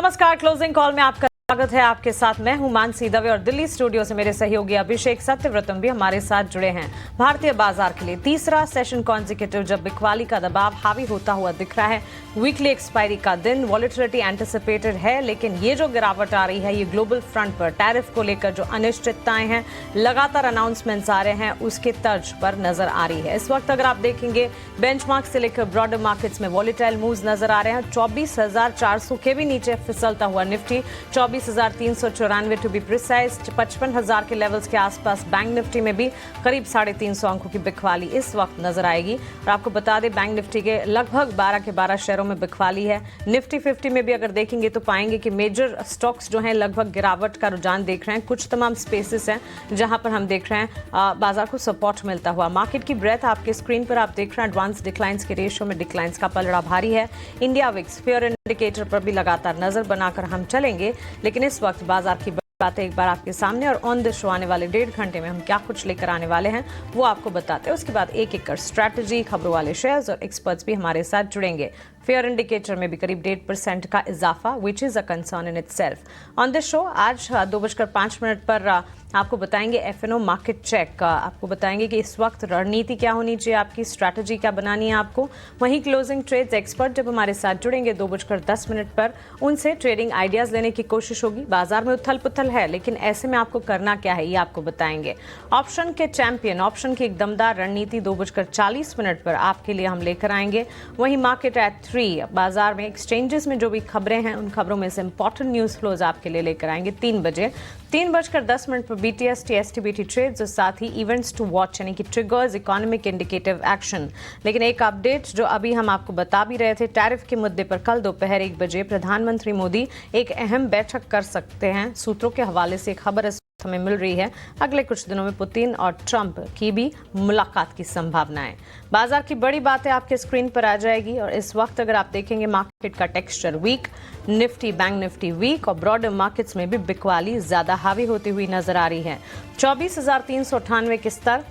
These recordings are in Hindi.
नमस्कार, क्लोजिंग कॉल में आपका स्वागत है। आपके साथ मैं हूं मानसी दवे और दिल्ली स्टूडियो से मेरे सहयोगी अभिषेक सत्यव्रतम भी हमारे साथ जुड़े हैं। भारतीय बाजार के लिए तीसरा सेशन कॉन्जिक्यूटिव जब बिकवाली का दबाव हावी होता हुआ दिख रहा है। वीकली एक्सपायरी का दिन, वॉलेटिलिटी एंटिसिपेटेड है, लेकिन ये जो गिरावट आ रही है ये ग्लोबल फ्रंट पर टैरिफ को लेकर जो अनिश्चितताएं हैं, लगातार अनाउंसमेंट्स आ रहे हैं, उसके तर्ज पर नजर आ रही है। इस वक्त अगर आप देखेंगे बेंचमार्क से लेकर ब्रॉडर मार्केट्स में वॉलेटाइल मूव्स नजर आ रहे हैं। 24,400 के भी नीचे फिसलता हुआ निफ्टी, 24,394 टू बी प्रिसाइज, 55,000 के लेवल्स के आसपास बैंक निफ्टी में भी करीब 350 अंकों की बिकवाली इस वक्त नजर आएगी। और आपको बता दें बैंक निफ्टी के लगभग 12 के 12 शेयरों में बिकवाली है। निफ्टी 50 में भी अगर देखेंगे तो पाएंगे कि मेजर स्टॉक्स जो हैं लगभग गिरावट का रुझान देख रहे हैं। कुछ तमाम स्पेसेस हैं जहां पर हम देख रहे हैं बाजार को सपोर्ट मिलता हुआ। मार्केट की ब्रेथ आपके स्क्रीन पर आप देख रहे हैं। एडवांस डिक्लाइंस के रेशियो में डिक्लाइंस का पलड़ा भारी है। इंडिया विक्स फेयर इंडिकेटर पर भी लगातार नजर बनाकर हम चलेंगे, लेकिन इस वक्त बाजार की बातें एक बार आपके सामने और ऑन द शो आने वाले 1.5 घंटे में हम क्या कुछ लेकर आने वाले हैं वो आपको बताते हैं। उसके बाद एक एक कर स्ट्रैटेजी, खबरों वाले शेयर्स और एक्सपर्ट्स भी हमारे साथ जुड़ेंगे। फेयर इंडिकेटर में भी करीब 1.5% का इजाफा, which is a concern in itself. On the show आज 2:05 पर आपको बताएंगे एफएनओ मार्केट चेक। आपको बताएंगे कि इस वक्त रणनीति क्या होनी चाहिए, आपकी स्ट्रैटेजी क्या बनानी है आपको। वहीं क्लोजिंग ट्रेड्स एक्सपर्ट जब हमारे साथ जुड़ेंगे 2:10 पर, उनसे ट्रेडिंग आइडियाज लेने की कोशिश होगी। बाजार में उथल पुथल है, लेकिन ऐसे में आपको करना क्या है ये आपको बताएंगे। ऑप्शन के चैंपियन, ऑप्शन की एक दमदार रणनीति 2:40 पर आपके लिए हम लेकर आएंगे। वहीं मार्केट एट 3 बाजार में एक्सचेंजेस में जो भी खबरें हैं उन खबरों में से इंपॉर्टेंट न्यूज फ्लोज आपके लिए लेकर आएंगे 3 बजे। 3:10 पर BTS TSTBT ट्रेड्स और साथ ही इवेंट्स टू वॉच यानी कि ट्रिगर्स, इकोनॉमिक इंडिकेटिव एक्शन। लेकिन एक अपडेट जो अभी हम आपको बता भी रहे थे, टैरिफ के मुद्दे पर कल दोपहर 1 बजे प्रधानमंत्री मोदी एक अहम बैठक कर सकते हैं। सूत्रों के हवाले से खबर इस हमें मिल रही है। अगले कुछ दिनों में पुतिन और ट्रंप की भी मुलाकात की संभावनाएं। बाजार की बड़ी बातें आपके स्क्रीन पर आ जाएगी और इस वक्त अगर आप देखेंगे मार्केट का texture weak, Nifty bank Nifty weak और ब्रॉडर मार्केट्स में भी बिकवाली ज्यादा हावी होती हुई नजर आ रही है। 24,398 के स्तर,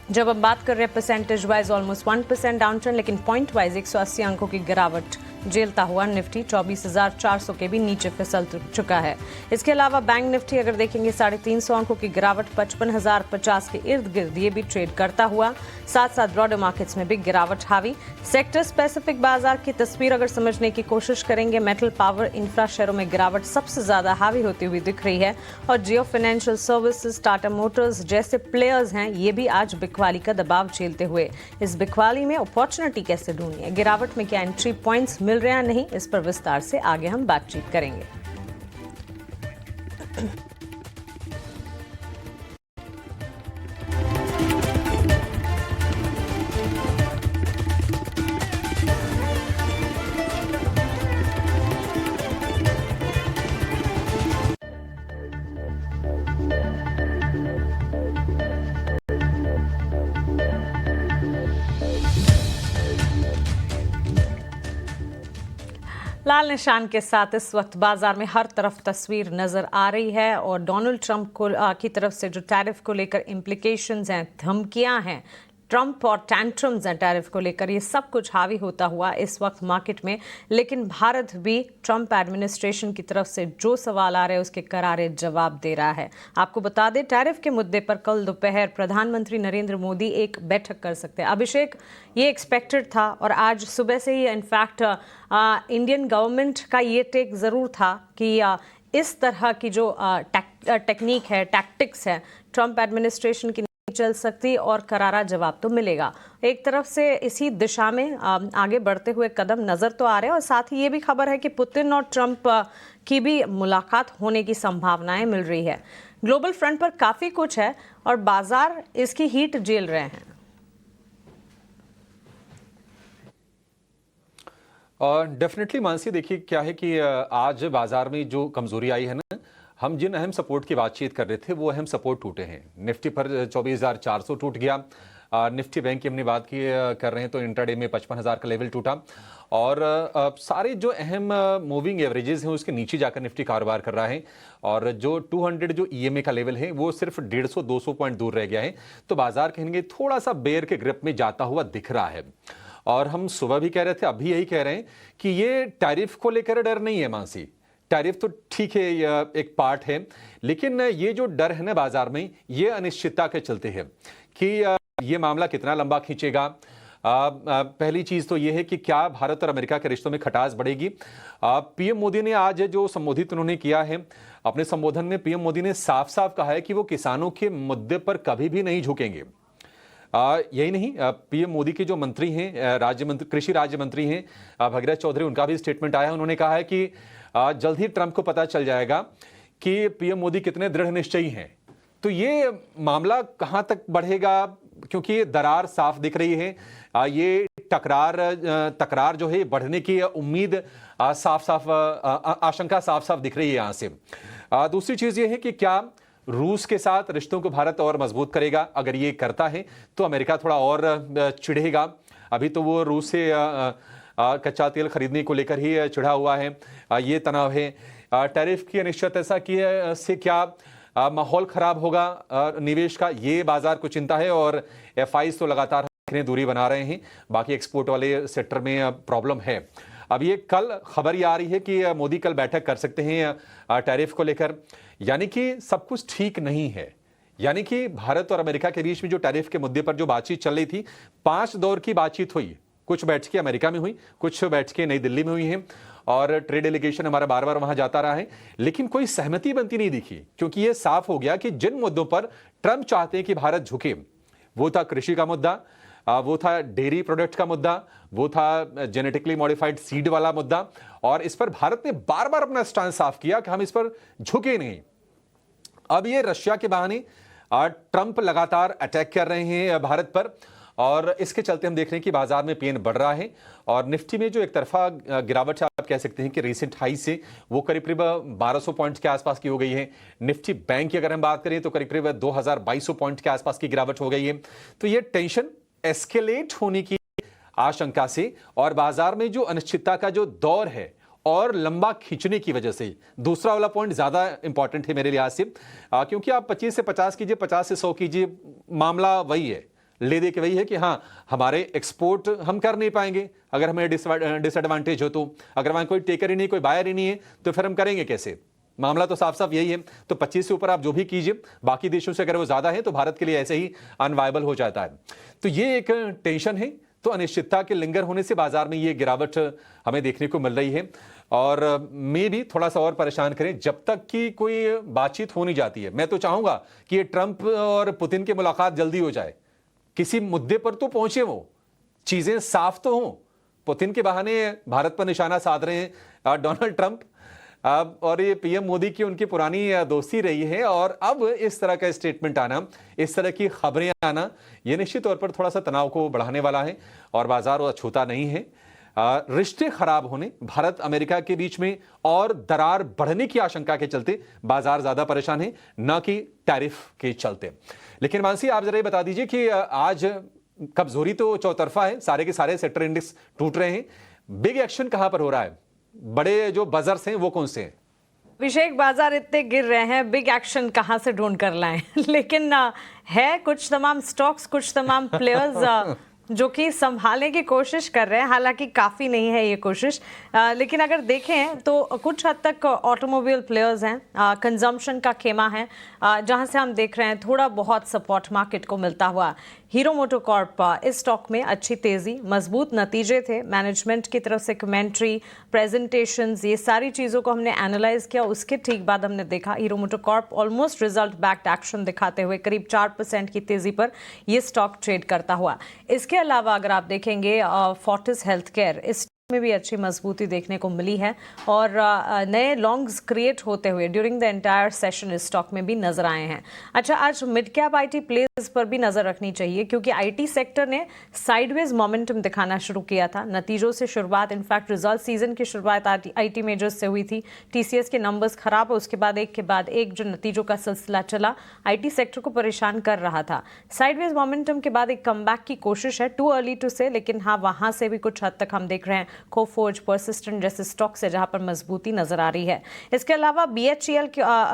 जब हम बात कर रहे हैं percentage wise almost 1% down trend, लेकिन पॉइंट वाइज 180 अंकों की गिरावट झेलता हुआ निफ्टी 24,400 के भी नीचे फिसल चुका है। इसके अलावा बैंक निफ्टी अगर देखेंगे 350 अंकों की गिरावट 55,050 के इर्द गिर्द ये भी ट्रेड करता हुआ। साथ साथ ब्रॉडर मार्केट्स में भी गिरावट हावी। सेक्टर स्पेसिफिक बाजार की तस्वीर अगर समझने की कोशिश करेंगे, मेटल, पावर, इंफ्रा शेयरों में गिरावट सबसे ज्यादा हावी होती हुई दिख रही है और जियो फाइनेंशियल सर्विसेज, टाटा मोटर्स जैसे प्लेयर्स हैं ये भी आज बिकवाली का दबाव झेलते हुए। इस बिकवाली में अपॉर्चुनिटी कैसे ढूंढनी है, गिरावट में क्या एंट्री पॉइंट्स मिल रहे हैं नहीं, इस पर विस्तार से आगे हम बातचीत करेंगे। लाल निशान के साथ इस वक्त बाजार में हर तरफ तस्वीर नजर आ रही है और डोनाल्ड ट्रंप को की तरफ से जो टैरिफ को लेकर इम्प्लीकेशंस हैं, धमकियां हैं, ट्रंप और टैंट्रम्स हैं टैरिफ को लेकर, ये सब कुछ हावी होता हुआ इस वक्त मार्केट में। लेकिन भारत भी ट्रंप एडमिनिस्ट्रेशन की तरफ से जो सवाल आ रहे हैं उसके करारे जवाब दे रहा है। आपको बता दें टैरिफ के मुद्दे पर कल दोपहर प्रधानमंत्री नरेंद्र मोदी एक बैठक कर सकते हैं। अभिषेक, ये एक्सपेक्टेड था और आज सुबह से ही इनफैक्ट इंडियन गवर्नमेंट का ये टेक ज़रूर था कि इस तरह की जो टेक्निक है, टैक्टिक्स है, ट्रंप एडमिनिस्ट्रेशन की चल सकती और करारा जवाब तो मिलेगा। एक तरफ से इसी दिशा में आगे बढ़ते हुए कदम नजर तो आ रहे हैं और साथ ही ये भी खबर है कि पुतिन और ट्रंप की भी मुलाकात होने की संभावनाएं मिल रही है। ग्लोबल फ्रंट पर काफी कुछ है और बाजार इसकी हीट झेल रहे हैं। डेफिनेटली मानसी, देखिए क्या है कि आज बाजार में जो कमजोरी आई है ना, हम जिन अहम सपोर्ट की बातचीत कर रहे थे वो अहम सपोर्ट टूटे हैं। निफ्टी पर 24,400 टूट गया। निफ्टी बैंक की हमने बात की कर रहे हैं तो इंट्राडे में 55,000 का लेवल टूटा और सारे जो अहम मूविंग एवरेजेस हैं उसके नीचे जाकर निफ्टी कारोबार कर रहा है और जो 200 जो ईएमए का लेवल है वो सिर्फ 150-200 पॉइंट दूर रह गया है। तो बाजार कहेंगे थोड़ा सा बेयर के ग्रिप में जाता हुआ दिख रहा है। और हम सुबह भी कह रहे थे, अभी यही कह रहे हैं कि ये टैरिफ को लेकर डर नहीं है मानसी, टैरिफ तो ठीक है, यह एक पार्ट है, लेकिन ये जो डर है ना बाजार में, ये अनिश्चितता के चलते है कि ये मामला कितना लंबा खींचेगा। पहली चीज तो ये है कि क्या भारत और अमेरिका के रिश्तों में खटास बढ़ेगी। पीएम मोदी ने आज जो संबोधित उन्होंने किया है, अपने संबोधन में पीएम मोदी ने साफ साफ कहा है कि वो किसानों के मुद्दे पर कभी भी नहीं झुकेंगे। यही नहीं, पीएम मोदी के जो मंत्री हैं, कृषि राज्य मंत्री हैं भगीरथ चौधरी, उनका भी स्टेटमेंट आया है। उन्होंने कहा है कि जल्द ही ट्रंप को पता चल जाएगा कि पीएम मोदी कितने दृढ़ निश्चयी हैं। तो ये मामला कहां तक बढ़ेगा, क्योंकि दरार साफ दिख रही है। ये तकरार जो है बढ़ने की उम्मीद आशंका साफ साफ दिख रही है यहां से। दूसरी चीज ये है कि क्या रूस के साथ रिश्तों को भारत और मजबूत करेगा। अगर ये करता है तो अमेरिका थोड़ा और चिढ़ेगा। अभी तो वो रूस से कच्चा तेल खरीदने को लेकर ही चिढ़ा हुआ है। ये तनाव है। टैरिफ की अनिश्चितता से क्या माहौल खराब होगा निवेश का, ये बाजार को चिंता है। और एफआईज तो लगातार दूरी बना रहे हैं, बाकी एक्सपोर्ट वाले सेक्टर में प्रॉब्लम है। अब ये कल खबर ये आ रही है कि मोदी कल बैठक कर सकते हैं टैरिफ को लेकर, यानी कि सब कुछ ठीक नहीं है। यानी कि भारत और अमेरिका के बीच में जो टैरिफ के मुद्दे पर जो बातचीत चल रही थी, 5 दौर की बातचीत हुई। कुछ बैठकें अमेरिका में हुई, कुछ बैठकें नई दिल्ली में हुई हैं, और ट्रेड डेलीगेशन हमारा बार बार वहां जाता रहा है, लेकिन कोई सहमति बनती नहीं दिखी। क्योंकि यह साफ हो गया कि जिन मुद्दों पर ट्रंप चाहते हैं कि भारत झुके, वो था कृषि का मुद्दा, वो था डेयरी प्रोडक्ट का मुद्दा, वो था जेनेटिकली मॉडिफाइड सीड वाला मुद्दा। और इस पर भारत ने बार बार अपना स्टैंड साफ किया कि हम इस पर झुके नहीं। अब ये रशिया के बहाने ट्रंप लगातार अटैक कर रहे हैं भारत पर, और इसके चलते हम देख रहे हैं कि बाजार में पेन बढ़ रहा है। और निफ्टी में जो एक तरफा गिरावट है, आप कह सकते हैं कि रीसेंट हाई से वो करीब करीब 1200 पॉइंट के आसपास की हो गई है। निफ्टी बैंक की अगर हम बात करें तो करीब करीब 2200 पॉइंट के आसपास की गिरावट हो गई है। तो ये टेंशन एस्केलेट होने की आशंका से और बाजार में जो अनिश्चितता का जो दौर है और लंबा खींचने की वजह से, दूसरा वाला पॉइंट ज्यादा इंपॉर्टेंट है मेरे लिहाज से, क्योंकि आप 25 से 50 कीजिए, 50 से 100 कीजिए, मामला वही है, ले दे के वही है कि हाँ हमारे एक्सपोर्ट हम कर नहीं पाएंगे अगर हमें डिसएडवांटेज हो। तो अगर वहां कोई टेकर ही नहीं, कोई बायर ही नहीं है, तो फिर हम करेंगे कैसे। मामला तो साफ साफ यही है। तो 25 से ऊपर आप जो भी कीजिए, बाकी देशों से अगर वो ज्यादा है तो भारत के लिए ऐसे ही अनवायबल हो जाता है। तो ये एक टेंशन है। तो अनिश्चितता के लिंगर होने से बाजार में ये गिरावट हमें देखने को मिल रही है। और मे भी थोड़ा सा और परेशान करें जब तक कि कोई बातचीत हो नहीं जाती है। मैं तो चाहूंगा कि ये ट्रंप और पुतिन की मुलाकात जल्दी हो जाए, किसी मुद्दे पर तो पहुंचे, वो चीजें साफ तो हों। पुतिन के बहाने भारत पर निशाना साध रहे हैं डोनाल्ड ट्रंप, और ये पीएम मोदी की उनकी पुरानी दोस्ती रही है। और अब इस तरह का स्टेटमेंट आना, इस तरह की खबरें आना, ये निश्चित तौर पर थोड़ा सा तनाव को बढ़ाने वाला है और बाजार अछूता नहीं है। रिश्ते खराब होने, भारत अमेरिका के बीच में और दरार बढ़ने की आशंका के चलते बाजार ज्यादा परेशान है, न कि टैरिफ के चलते। लेकिन मानसी, आप जरा ये बता दीजिए कि आज कमजोरी तो चौतरफा है, सारे के सारे सेक्टर इंडेक्स टूट रहे हैं। बिग एक्शन कहां पर हो रहा है? बड़े जो बजर्स हैं वो कौन से हैं? अभिषेक, बाजार इतने गिर रहे हैं, बिग एक्शन कहां से ढूंढ कर लाएं? लेकिन है कुछ तमाम स्टॉक्स, कुछ तमाम प्लेयर्स जो कि संभालने की कोशिश कर रहे हैं। हालांकि काफ़ी नहीं है ये कोशिश, लेकिन अगर देखें तो कुछ हद तक ऑटोमोबाइल प्लेयर्स हैं, कंजम्पशन का खेमा है, जहां से हम देख रहे हैं थोड़ा बहुत सपोर्ट मार्केट को मिलता हुआ। हीरो मोटोकॉर्प, इस स्टॉक में अच्छी तेज़ी, मजबूत नतीजे थे, मैनेजमेंट की तरफ से कमेंट्री, प्रेजेंटेशंस, ये सारी चीज़ों को हमने एनालाइज किया। उसके ठीक बाद हमने देखा hero MotoCorp almost result backed action दिखाते हुए करीब 4% की तेज़ी पर ये स्टॉक ट्रेड करता हुआ। इसके अलावा अगर आप देखेंगे फोर्टिस हेल्थ केयर, इस में भी अच्छी मजबूती देखने को मिली है और नए लॉन्ग्स क्रिएट होते हुए ड्यूरिंग द एंटायर सेशन इस स्टॉक में भी नजर आए हैं। अच्छा, आज मिड कैप आईटी प्लेस पर भी नजर रखनी चाहिए, क्योंकि आईटी सेक्टर ने साइडवेज मोमेंटम दिखाना शुरू किया था। नतीजों से शुरुआत, इनफैक्ट रिजल्ट सीजन की शुरुआत आईटी मेजर्स से हुई थी। टीसीएस के नंबर्स खराब है, उसके बाद एक जो नतीजों का सिलसिला चला, आईटी सेक्टर को परेशान कर रहा था। साइडवेज मोमेंटम के बाद एक कमबैक की कोशिश है, टू अर्ली टू से, लेकिन हाँ वहां से भी कुछ हद तक हम देख रहे हैं कोफोर्ज, परसिस्टेंट जैसे स्टॉक्स है जहां पर मजबूती नजर आ रही है। इसके अलावा BHEL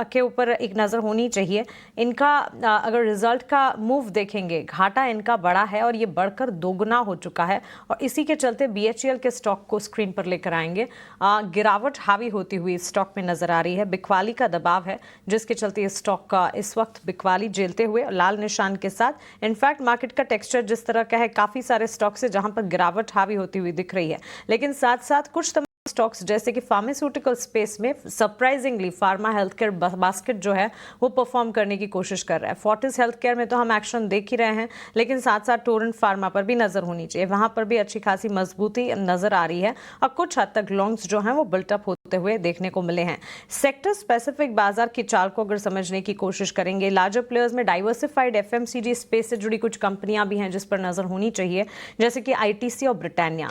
के ऊपर एक नजर होनी चाहिए। इनका अगर रिजल्ट का मूव देखेंगे, घाटा इनका बड़ा है और ये बढ़कर दोगुना हो चुका है और इसी के चलते BHEL के स्टॉक को स्क्रीन पर लेकर आएंगे। गिरावट हावी होती हुई स्टॉक में नजर आ रही है। बिकवाली का दबाव है जिसके चलते इस स्टॉक का इस वक्त बिकवाली झेलते हुए लाल निशान के साथ। इनफैक्ट मार्केट का टेक्सचर जिस तरह का है, काफी सारे स्टॉक्स है जहां पर गिरावट हावी होती हुई दिख रही है, लेकिन साथ साथ कुछ स्टॉक्स जैसे कि फार्मास्यूटिकल स्पेस में surprisingly pharma health care basket जो है वो परफॉर्म करने की कोशिश कर रहा है। फोर्टिस हेल्थ केयर में तो हम एक्शन देख ही रहे हैं, लेकिन साथ साथ टोरेंट फार्मा पर भी नजर होनी चाहिए, वहां पर भी अच्छी खासी मजबूती नजर आ रही है और कुछ हद तक लॉन्ग्स जो हैं वो बिल्टअप होते हुए देखने को मिले हैं। सेक्टर स्पेसिफिक बाजार की चाल को अगर समझने की कोशिश करेंगे, लार्जर प्लेयर्स में डाइवर्सिफाइड FMCG स्पेस से जुड़ी कुछ कंपनियां भी हैं जिस पर नजर होनी चाहिए, जैसे कि ITC और ब्रिटानिया।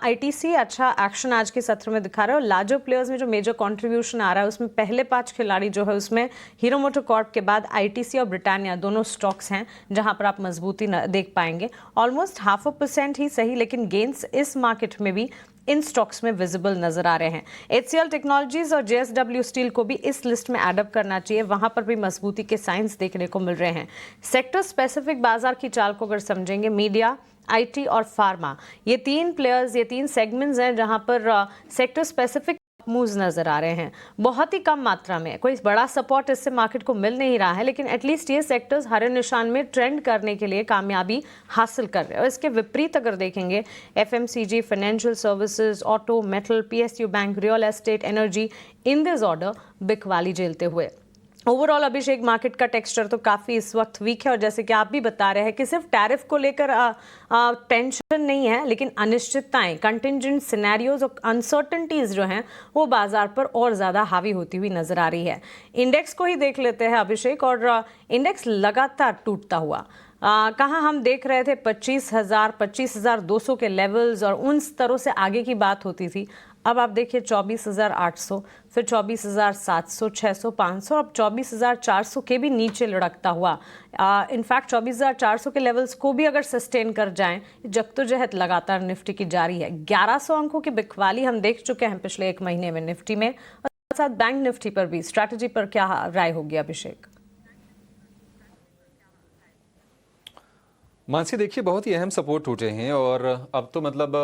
ITC अच्छा एक्शन आज के सत्र में दिखा रहा है और लार्जर प्लेयर्स में जो मेजर कंट्रीब्यूशन आ रहा है उसमें पहले 5 खिलाड़ी जो है उसमें हीरो मोटोकॉर्प के बाद ITC और ब्रिटानिया दोनों स्टॉक्स हैं जहां पर आप मजबूती देख पाएंगे। ऑलमोस्ट 0.5% ही सही, लेकिन गेन्स इस मार्केट में भी इन स्टॉक्स में विजिबल नजर आ रहे हैं। HCL टेक्नोलॉजीज और JSW स्टील को भी इस लिस्ट में एडअप करना चाहिए, वहां पर भी मजबूती के साइंस देखने को मिल रहे हैं। सेक्टर स्पेसिफिक बाजार की चाल को अगर समझेंगे, मीडिया, IT और फार्मा, ये 3 प्लेयर्स, ये 3 सेगमेंट्स हैं जहां पर सेक्टर स्पेसिफिक मूव्स नजर आ रहे हैं। बहुत ही कम मात्रा में कोई बड़ा सपोर्ट इससे मार्केट को मिल नहीं रहा है, लेकिन एटलीस्ट ये सेक्टर्स हरे निशान में ट्रेंड करने के लिए कामयाबी हासिल कर रहे हैं। और इसके विपरीत अगर देखेंगे, FMCG, financial services, auto, metal, PSU bank, real estate, energy, in this order बिकवाली झेलते हुए। ओवरऑल अभिषेक मार्केट का टेक्सचर तो काफ़ी इस वक्त वीक है और जैसे कि आप भी बता रहे हैं कि सिर्फ टैरिफ को लेकर टेंशन नहीं है, लेकिन अनिश्चितताएं, कंटिंजेंट सिनेरियोज और अनसर्टनिटीज जो हैं वो बाजार पर और ज़्यादा हावी होती हुई नजर आ रही है। इंडेक्स को ही देख लेते हैं अभिषेक, और इंडेक्स लगातार टूटता हुआ कहाँ हम देख रहे थे 25,000, 25,200 के लेवल्स और उन स्तरों से आगे की बात होती थी। अब आप देखिए 24,800, फिर 24,700, 600, 500, अब 24,400 के भी नीचे लुढ़कता हुआ। इनफैक्ट 24,400 के लेवल्स को भी अगर सस्टेन कर जाएं, जद्दोजहद लगातार निफ्टी की जारी है। 1100 अंकों की बिकवाली हम देख चुके हैं पिछले 1 महीने में निफ्टी में, और साथ साथ बैंक निफ्टी पर भी। स्ट्रैटेजी पर क्या राय होगी अभिषेक? मानसी देखिए, बहुत ही अहम सपोर्ट टूटे हैं और अब तो मतलब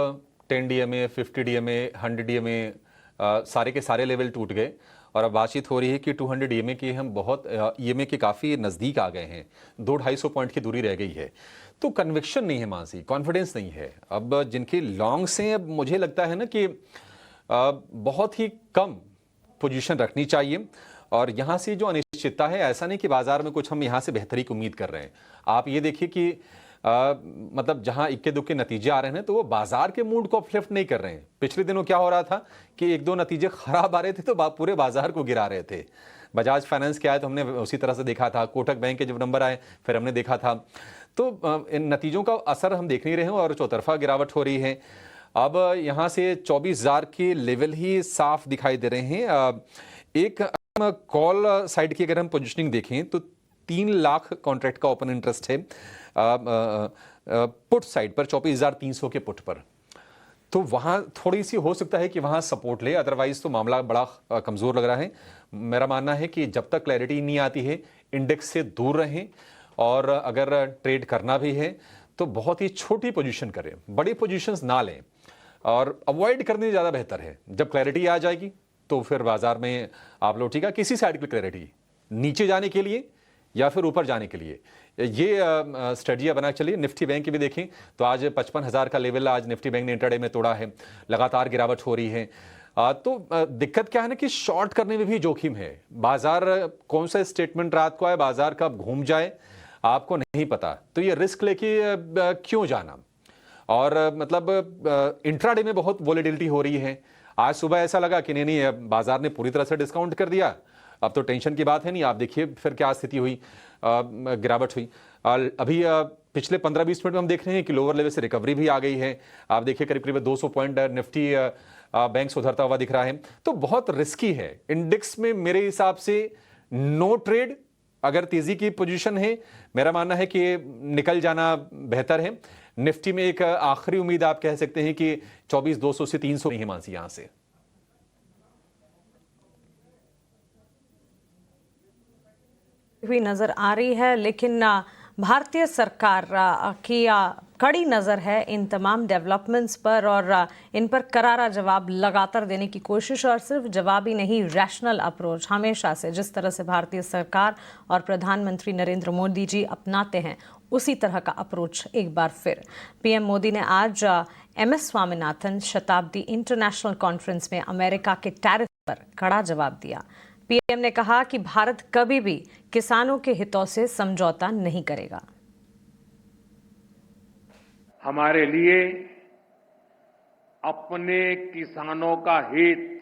10 DMA, 50 DMA, 100 DMA सारे के सारे लेवल टूट गए और अब बातचीत हो रही है कि 200 EMA की हम बहुत EMA के काफ़ी नज़दीक आ गए हैं। 200-250 पॉइंट की दूरी रह गई है, तो कन्विक्शन नहीं है मानसी, कॉन्फिडेंस नहीं है। अब जिनके लॉन्ग्स हैं, अब मुझे लगता है ना कि बहुत ही कम पोजीशन रखनी चाहिए और यहाँ से जो अनिश्चितता है, ऐसा नहीं कि बाजार में कुछ हम यहाँ से बेहतरी की उम्मीद कर रहे हैं। आप ये देखिए कि मतलब जहां इक्के दुक्के नतीजे आ रहे हैं तो वो बाजार के मूड को अपलिफ्ट नहीं कर रहे हैं। पिछले दिनों क्या हो रहा था कि 1-2 नतीजे खराब आ रहे थे तो पूरे बाजार को गिरा रहे थे। बजाज फाइनेंस के आए तो हमने उसी तरह से देखा था, कोटक बैंक के जब नंबर आए फिर हमने देखा था। तो इन नतीजों का असर हम देख नहीं रहे हैं और चौतरफा गिरावट हो रही है। अब यहाँ से 24,000 के लेवल ही साफ दिखाई दे रहे हैं। एक कॉल साइड की अगर हम पोजिशनिंग देखें तो 3 लाख कॉन्ट्रैक्ट का ओपन इंटरेस्ट है पुट साइड पर, 24,300 के पुट पर। तो वहां थोड़ी सी हो सकता है कि वहां सपोर्ट ले, अदरवाइज तो मामला बड़ा कमजोर लग रहा है। मेरा मानना है कि जब तक क्लैरिटी नहीं आती है, इंडेक्स से दूर रहें और अगर ट्रेड करना भी है तो बहुत ही छोटी पोजीशन करें, बड़ी पोजीशंस ना लें और अवॉइड करने ज़्यादा बेहतर है। जब क्लैरिटी आ जाएगी तो फिर बाजार में आप लौटेगा किसी साइड की क्लैरिटी, नीचे जाने के लिए या फिर ऊपर जाने के लिए, ये स्ट्रेटजी बना चलिए। निफ्टी बैंक की भी देखें तो आज 55,000 का लेवल आज निफ्टी बैंक ने इंट्राडे में तोड़ा है, लगातार गिरावट हो रही है। तो दिक्कत क्या है ना कि शॉर्ट करने में भी जोखिम है। बाजार कौन सा स्टेटमेंट रात को आए, बाजार कब घूम जाए आपको नहीं पता, तो ये रिस्क लेके क्यों जाना। और मतलब इंट्राडे में बहुत वोलेटिलिटी हो रही है। आज सुबह ऐसा लगा कि नहीं बाजार ने पूरी तरह से डिस्काउंट कर दिया, अब तो टेंशन की बात है नहीं। आप देखिए फिर क्या स्थिति हुई, गिरावट हुई। अभी पिछले 15-20 मिनट में हम देख रहे हैं कि लोअर लेवल से रिकवरी भी आ गई है। आप देखिए करीब करीब 200 पॉइंट निफ्टी बैंक सुधरता हुआ दिख रहा है। तो बहुत रिस्की है इंडेक्स में मेरे हिसाब से। नो ट्रेड, अगर तेजी की पोजीशन है मेरा मानना है कि निकल जाना बेहतर है। निफ्टी में एक आखिरी उम्मीद आप कह सकते हैं कि 24,200 से 300 नहीं है मानसी यहां से। हुई नजर आ रही है, लेकिन भारतीय सरकार की कड़ी नज़र है इन तमाम डेवलपमेंट्स पर और इन पर करारा जवाब लगातार देने की कोशिश, और सिर्फ जवाब ही नहीं, रैशनल अप्रोच हमेशा से जिस तरह से भारतीय सरकार और प्रधानमंत्री नरेंद्र मोदी जी अपनाते हैं, उसी तरह का अप्रोच एक बार फिर पीएम मोदी ने आज MS स्वामीनाथन शताब्दी इंटरनेशनल कॉन्फ्रेंस में अमेरिका के टैरिफ पर कड़ा जवाब दिया। पीएम ने कहा कि भारत कभी भी किसानों के हितों से समझौता नहीं करेगा। हमारे लिए अपने किसानों का हित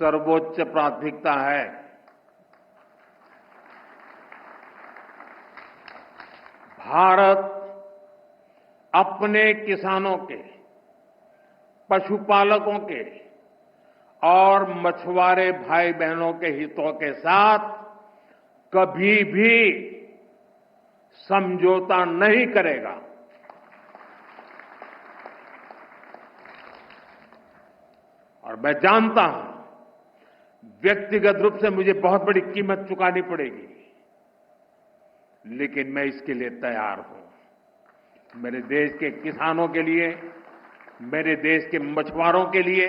सर्वोच्च प्राथमिकता है। भारत अपने किसानों के, पशुपालकों के और मछुआरे भाई बहनों के हितों के साथ कभी भी समझौता नहीं करेगा। और मैं जानता हूं व्यक्तिगत रूप से मुझे बहुत बड़ी कीमत चुकानी पड़ेगी, लेकिन मैं इसके लिए तैयार हूं। मेरे देश के किसानों के लिए, मेरे देश के मछुआरों के लिए,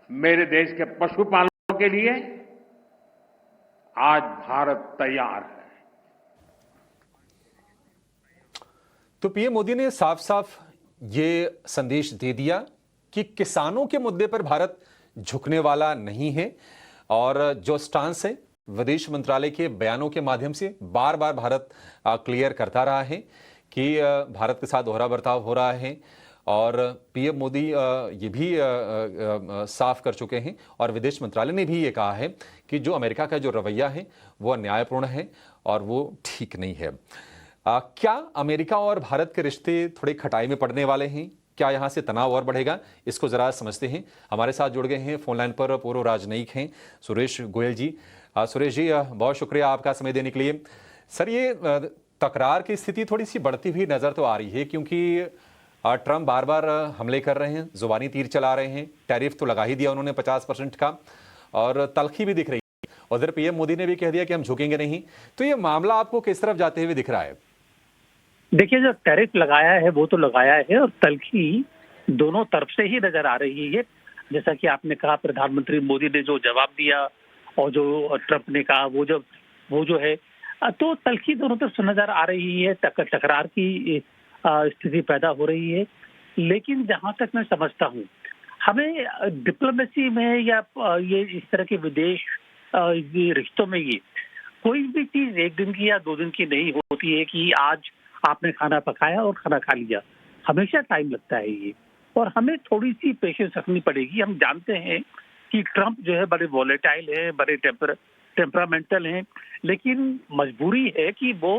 मेरे देश के पशुपालकों के लिए आज भारत तैयार है। तो पीएम मोदी ने साफ साफ ये संदेश दे दिया कि किसानों के मुद्दे पर भारत झुकने वाला नहीं है, और जो स्टांस है विदेश मंत्रालय के बयानों के माध्यम से बार बार भारत क्लियर करता रहा है कि भारत के साथ दोहरा बर्ताव हो रहा है। और पीएम मोदी ये भी साफ कर चुके हैं और विदेश मंत्रालय ने भी ये कहा है कि जो अमेरिका का जो रवैया है वो अन्यायपूर्ण है और वो ठीक नहीं है। क्या अमेरिका और भारत के रिश्ते थोड़े खटाई में पड़ने वाले हैं? क्या यहाँ से तनाव और बढ़ेगा? इसको जरा समझते हैं। हमारे साथ जुड़ गए हैं फोन लाइन पर पूर्व राजनयिक हैं सुरेश गोयल जी। सुरेश जी, बहुत शुक्रिया आपका समय देने के लिए। सर, ये तकरार की स्थिति थोड़ी सी बढ़ती हुई नजर तो आ रही है, क्योंकि ट्रंप बार बार हमले कर रहे हैं, जुबानी तीर चला रहे हैं, टैरिफ तो लगा ही दिया उन्होंने 50% का, और तलखी भी दिख रही है। उधर पीएम मोदी ने भी कह दिया कि हम झुकेंगे नहीं। तो ये मामला आपको किस तरफ जाते हुए दिख रहा है? देखिए, जो टैरिफ लगाया है वो तो लगाया है, और तलखी दोनों तरफ से ही नजर आ रही है। जैसा कि आपने कहा, प्रधानमंत्री मोदी ने जो जवाब दिया और जो ट्रंप ने कहा, वो जो है, तो तलखी दोनों तरफ से नजर आ रही है। टकरार की स्थिति पैदा हो रही है। लेकिन जहां तक मैं समझता हूं, हमें डिप्लोमेसी में या ये इस तरह के विदेश रिश्तों में ये कोई भी चीज एक दिन की या 2 दिन की नहीं होती है कि आज आपने खाना पकाया और खाना खा लिया। हमेशा टाइम लगता है ये, और हमें थोड़ी सी पेशेंस रखनी पड़ेगी। हम जानते हैं कि ट्रंप जो है बड़े वॉलेटाइल है, बड़े टेम्परामेंटल हैं, लेकिन मजबूरी है कि वो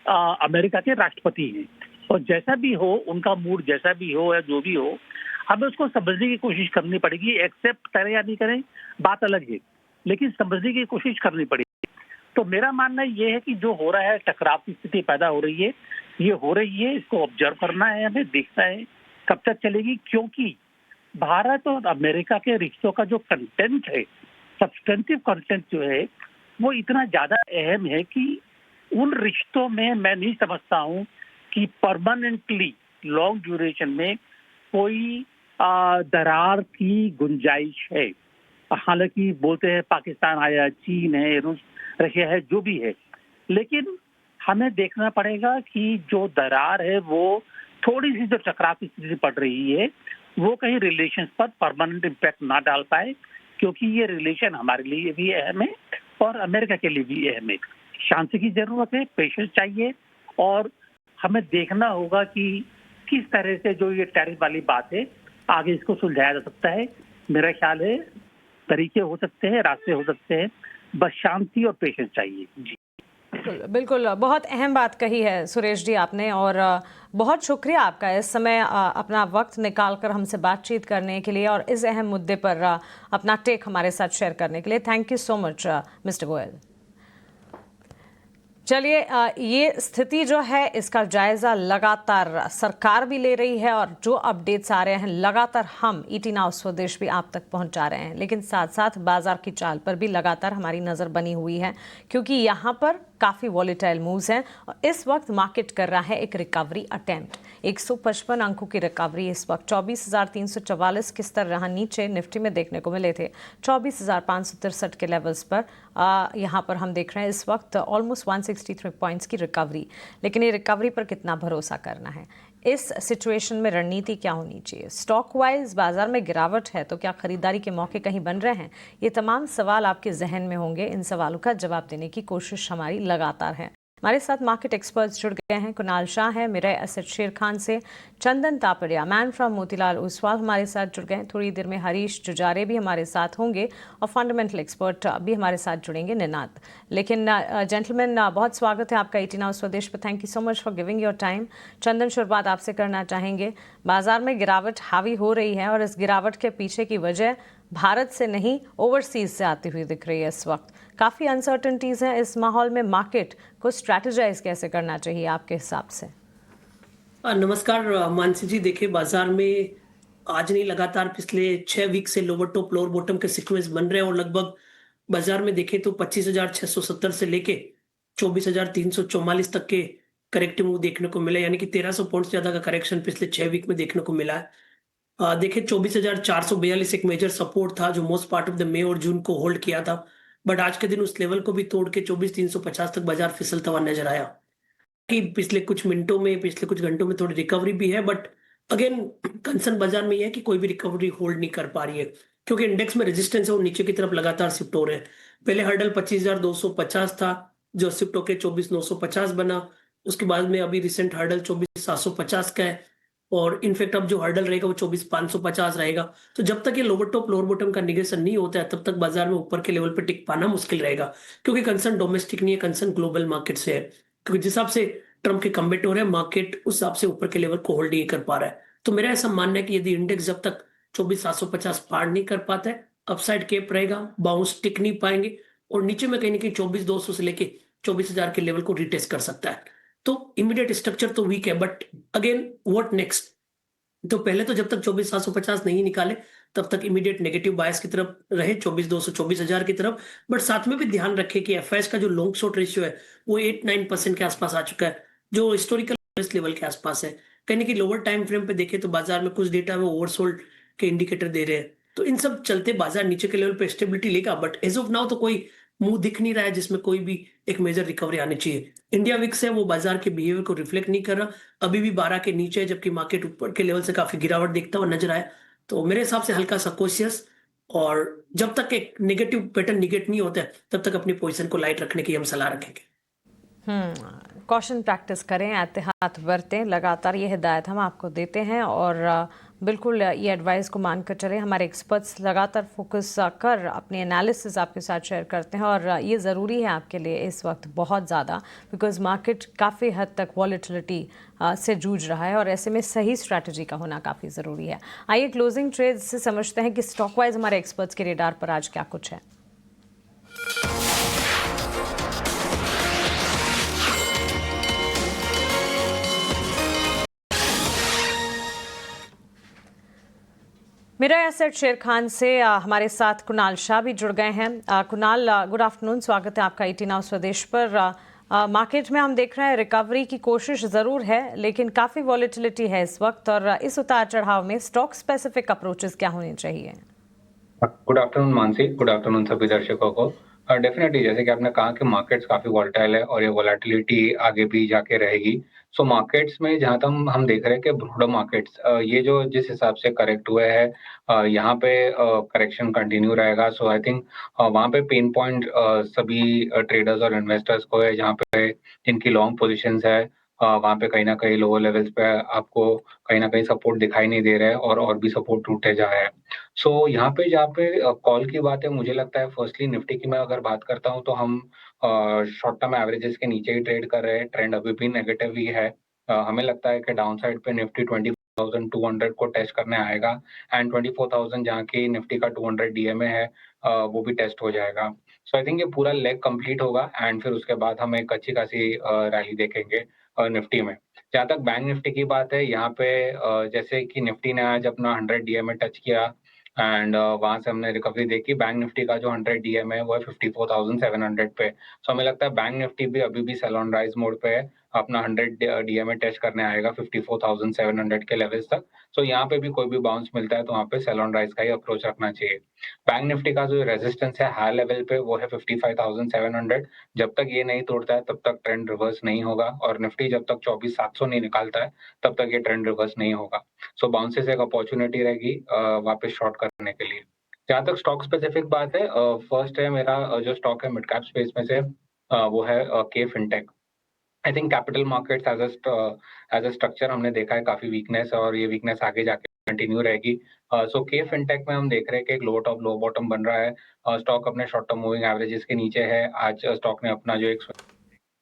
अमेरिका के राष्ट्रपति हैं, और जैसा भी हो, उनका मूड जैसा भी हो या जो भी हो, हमें उसको समझने की कोशिश करनी पड़ेगी। एक्सेप्ट करें या नहीं करें बात अलग है, लेकिन समझने की कोशिश करनी पड़ेगी। तो मेरा मानना ये है कि जो हो रहा है, टकराव की स्थिति पैदा हो रही है, ये हो रही है, इसको ऑब्जर्व करना है, हमें देखना है कब तक चलेगी। क्योंकि भारत और अमेरिका के रिश्तों का जो कंटेंट है, सब्सटेंटिव कंटेंट जो है, वो इतना ज्यादा अहम है कि उन रिश्तों में मैं नहीं समझता हूं कि परमानेंटली लॉन्ग ड्यूरेशन में कोई दरार की गुंजाइश है। हालांकि बोलते हैं पाकिस्तान आया, चीन है, रूस, रशिया है, जो भी है, लेकिन हमें देखना पड़ेगा कि जो दरार है, वो थोड़ी सी जो टकराव की स्थिति पड़ रही है, वो कहीं रिलेशंस पर परमानेंट इम्पैक्ट ना डाल पाए, क्योंकि ये रिलेशन हमारे लिए भी अहम है और अमेरिका के लिए भी अहम है। शांति की जरूरत है, पेशेंस चाहिए, और हमें देखना होगा कि किस तरह से जो ये टैरिफ वाली बात है, आगे इसको सुलझाया जा सकता है। मेरा ख्याल है तरीके हो सकते हैं, रास्ते हो सकते हैं, बस शांति और पेशेंस चाहिए। जी बिल्कुल, बहुत अहम बात कही है सुरेश जी आपने, और बहुत शुक्रिया आपका इस समय अपना वक्त निकालकर हमसे बातचीत करने के लिए और इस अहम मुद्दे पर अपना टेक हमारे साथ शेयर करने के लिए। Thank you so much mister Goyal. चलिए, ये स्थिति जो है इसका जायजा लगातार सरकार भी ले रही है और जो अपडेट्स आ रहे हैं लगातार हम ईटी नाउ स्वदेश भी आप तक पहुंचा रहे हैं, लेकिन साथ साथ बाजार की चाल पर भी लगातार हमारी नज़र बनी हुई है क्योंकि यहाँ पर काफ़ी वॉलेटाइल मूव्स हैं और इस वक्त मार्केट कर रहा है एक रिकवरी अटेम्प्ट। 155 अंकों की रिकवरी इस वक्त 24,344 के स्तर रहा नीचे निफ्टी में देखने को मिले थे 24,563 के लेवल्स पर। यहाँ पर हम देख रहे हैं इस वक्त ऑलमोस्ट 163 पॉइंट्स की रिकवरी, लेकिन ये रिकवरी पर कितना भरोसा करना है, इस सिचुएशन में रणनीति क्या होनी चाहिए, स्टॉक वाइज बाजार में गिरावट है तो क्या खरीदारी के मौके कहीं बन रहे हैं, ये तमाम सवाल आपके जहन में होंगे। इन सवालों का जवाब देने की कोशिश हमारी लगातार है। हमारे साथ मार्केट एक्सपर्ट्स जुड़ गए हैं। कुणाल शाह है मिराय एसेट शेर खान से, चंदन तापड़िया मैन फ्रॉम मोतीलाल ओसवाल हमारे साथ जुड़ गए हैं। थोड़ी देर में हरीश जुजारे भी हमारे साथ होंगे और फंडामेंटल एक्सपर्ट भी हमारे साथ जुड़ेंगे निनाद। लेकिन जेंटलमैन, बहुत स्वागत है आपका ईटी नाउ स्वदेश पर। Thank you so much for giving your time. Chandan, शुरुआत आपसे करना चाहेंगे। बाजार में गिरावट हावी हो रही है और इस गिरावट के पीछे की वजह भारत से नहीं ओवरसीज से आती हुई दिख रही है। इस वक्त काफ़ी अनसर्टनिटीज़ हैं। इस माहौल में मार्केट को स्ट्रैटेजाइज कैसे करना चाहिए आपके हिसाब से? नमस्कार मानसी जी। देखिए, बाजार में आज नहीं लगातार पिछले 6 वीक से लोअर टॉप लोअर बॉटम के सीक्वेंस बन रहे हैं और लगभग बाजार में देखें तो 25,670 से लेके 24,344 तक के करेक्टिव मूव देखने को मिले, यानी कि 1300 पॉइंट्स ज्यादा का करेक्शन पिछले 6 वीक में देखने को मिला है। देखिए, 24,442 एक मेजर सपोर्ट था जो मोस्ट पार्ट ऑफ द मई और जून को होल्ड किया था, बट आज के दिन उस लेवल को भी तोड़ के 24,350 तक बाजार फिसलता हुआ नजर आया। कि पिछले कुछ मिनटों में, पिछले कुछ घंटों में थोड़ी रिकवरी भी है, बट अगेन कंसर्न बाजार में यह है कि कोई भी रिकवरी होल्ड नहीं कर पा रही है क्योंकि इंडेक्स में रेजिस्टेंस है वो नीचे की तरफ लगातार शिफ्ट हो रहे हैं। पहले हर्डल 25,250 था जो शिफ्ट होकर 24,950 बना, उसके बाद में अभी रिसेंट हर्डल 24,750 का है और इनफैक्ट अब जो हर्डल रहेगा वो 24,550 रहेगा। तो जब तक ये लोअर टॉप लोअर बॉटम का निगेशन नहीं होता है तब तक बाजार में ऊपर के लेवल पे टिक पाना मुश्किल रहेगा क्योंकि कंसर्न डोमेस्टिक नहीं है, कंसर्न ग्लोबल मार्केट से है। क्योंकि जिस हिसाब से ट्रम्प के कमेंट हो रहे हैं मार्केट उस हिसाब से ऊपर के लेवल को होल्ड नहीं कर पा रहा है। तो मेरा ऐसा मानना है कि यदि इंडेक्स जब तक 24,750 पार नहीं कर पाता है, अपसाइड केप रहेगा, बाउंस टिक नहीं पाएंगे और नीचे में कहीं ना कहीं 24,200 से लेके 24,000 के लेवल को रिटेस्ट कर सकता है। तो इमीडिएट स्ट्रक्चर तो वीक है, बट अगेन व्हाट नेक्स्ट? तो पहले तो जब तक 24,750 नहीं निकाले तब तक इमीडिएट नेगेटिव बायस की तरफ रहे 24,200 24,000 की तरफ, बट साथ में भी ध्यान रखें कि एफआईएस का जो लॉन्ग शॉर्ट रेशियो है वो 8-9% के आसपास आ चुका है जो हिस्टोरिकल लेवल के आसपास है। कहीं कि लोअर टाइम फ्रेम पे देखें तो बाजार में कुछ डेटा में ओवरसोल्ड के इंडिकेटर दे रहे हैं, तो इन सब चलते बाजार नीचे के लेवल पे स्टेबिलिटी लेगा, बट एज ऑफ नाउ तो कोई मुंह दिख नहीं रहा है जिसमें कोई भी एक मेजर रिकवरी आनी चाहिए। इंडिया विक्स है वो बाजार के बिहेवियर को रिफ्लेक्ट नहीं कर रहा, अभी भी 12 के नीचे है जबकि मार्केट ऊपर के लेवल से काफी गिरावट देखता हुआ नजर आया। तो मेरे हिसाब से हल्का सा कॉशियस, और जब तक एक नेगेटिव पैटर्न निगेट नहीं होता है तब तक अपनी पोजीशन को लाइट रखने की हम सलाह रखेंगे। कॉशन प्रैक्टिस करें, एहतियात बरतें, लगातार ये हिदायत हम आपको देते हैं और बिल्कुल ये एडवाइस को मानकर चलें। हमारे एक्सपर्ट्स लगातार फोकस कर अपने एनालिसिस आपके साथ शेयर करते हैं और ये ज़रूरी है आपके लिए इस वक्त बहुत ज़्यादा, बिकॉज मार्केट काफ़ी हद तक वॉलेटिलिटी से जूझ रहा है और ऐसे में सही स्ट्रैटेजी का होना काफ़ी ज़रूरी है। आइए क्लोजिंग ट्रेड से समझते हैं कि स्टॉक वाइज हमारे एक्सपर्ट्स के रेडार पर आज क्या कुछ है। मिराय एसेट शेर खान से हमारे साथ कुणाल शाह भी जुड़ गए हैं। कुणाल, गुड आफ्टरनून, स्वागत है आपका ईटी नाउ स्वदेश पर। मार्केट में हम देख रहे हैं रिकवरी की कोशिश ज़रूर है लेकिन काफ़ी वॉलेटिलिटी है इस वक्त और इस उतार चढ़ाव में स्टॉक स्पेसिफिक अप्रोचेस क्या होने चाहिए? Good afternoon Mansi, good afternoon सभी दर्शकों को। डेफिनेटली जैसे कि आपने कहा कि मार्केट्स काफी वॉलेटाइल है और ये वॉलेटिलिटी आगे भी जाके रहेगी। सो मार्केट्स में जहां तक हम देख रहे हैं कि ब्रॉडर मार्केट्स ये जो जिस हिसाब से करेक्ट हुए हैं यहाँ पे करेक्शन कंटिन्यू रहेगा। सो आई थिंक वहाँ पे पेन पॉइंट सभी ट्रेडर्स और इन्वेस्टर्स को है जहाँ पे जिनकी लॉन्ग पोजीशंस है वहाँ पे कहीं ना कहीं लोअर लेवल्स पे आपको कहीं ना कहीं सपोर्ट दिखाई नहीं दे रहा है और भी सपोर्ट टूटे जा रहे हैं। सो यहाँ पे जहाँ पे कॉल की बात है, मुझे लगता है फर्स्टली निफ्टी की मैं अगर बात करता हूँ तो हम शॉर्ट टर्म एवरेजेस के नीचे ही ट्रेड कर रहे हैं, ट्रेंड अभी भी नेगेटिव ही है। हमें लगता है कि डाउन साइड पे निफ्टी 20 24,200 को टेस्ट करने आएगा एंड 24,000 जहाँ की निफ्टी का 200 डीएमए है वो भी टेस्ट हो जाएगा। सो आई थिंक ये पूरा लेग कंप्लीट होगा एंड फिर उसके बाद हम एक अच्छी खासी रैली देखेंगे निफ्टी में। जहाँ तक बैंक निफ्टी की बात है, यहाँ पे जैसे कि निफ्टी ने आज अपना 100 डीएमए टच किया एंड वहां से हमने रिकवरी देखी। बैंक निफ्टी का जो 100 डीएम है वो है 54,700 पे। सो हमें लगता है बैंक निफ्टी भी अभी भी सेल ऑन राइज मोड पे है, अपना 100 डीएमए टेस्ट करने आएगा 54,700 के लेवल्स तक। सो यहाँ पे भी कोई भी बाउंस मिलता है तो वहाँ पे सेल ऑन राइज का ही अप्रोच रखना चाहिए। बैंक निफ्टी का जो रेजिस्टेंस है हाई लेवल पे वो है 55,700। जब तक ये नहीं तोड़ता है तब तक ट्रेंड रिवर्स नहीं होगा और निफ्टी जब तक 24,700 नहीं निकालता है तब तक ये ट्रेंड रिवर्स नहीं होगा। सो बाउंसेस एक अपॉर्चुनिटी रहेगी वापस शॉर्ट करने के लिए। जहाँ तक स्टॉक स्पेसिफिक बात है, फर्स्ट है मेरा जो स्टॉक है मिड कैप स्पेस में से वो है के fintech. I think capital markets as a structure हमने देखा है काफी वीकनेस और ये वीकनेस आगे जाके कंटिन्यू रहेगी। सो के फिनटेक में हम देख रहे हैं कि एक लो टॉप लो बॉटम बन रहा है। स्टॉक अपने शॉर्ट टर्म मूविंग एवरेजेस के नीचे है। आज स्टॉक ने अपना जो एक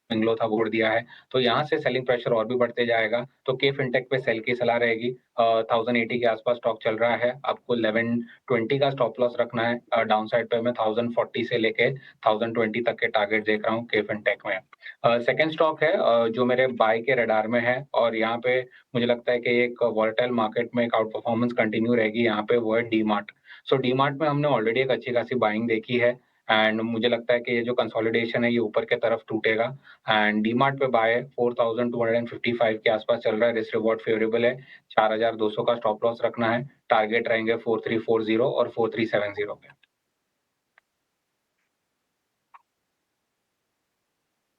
लो था बोल दिया है तो यहाँ से सेलिंग प्रेशर और भी बढ़ते जाएगा। तो के फिनटेक पे सेल की सलाह रहेगी। 1080 के आसपास स्टॉक चल रहा है, आपको 1120 का स्टॉप लॉस रखना है। डाउन साइड पे मैं 1040 से लेके 1020 तक के टारगेट देख रहा हूँ के फिनटेक में। सेकेंड स्टॉक है जो मेरे बाय के रडार में है और यहाँ पे मुझे लगता है कि एक वॉलेटाइल मार्केट में एक आउट परफॉर्मेंस कंटिन्यू रहेगी यहाँ पे, वो है डी मार्ट। सो डी मार्ट में हमने ऑलरेडी एक अच्छी खासी बाइंग देखी है एंड मुझे लगता है कि ये जो कंसोलिडेशन है ये ऊपर के तरफ टूटेगा एंड डीमार्ट पे बाय 4,255 के आसपास चल रहा है। रिस्क रिवॉर्ड फेवरेबल है। 4,200 का स्टॉप लॉस रखना है। टारगेट रहेंगे 4,340 और 4,370 पे।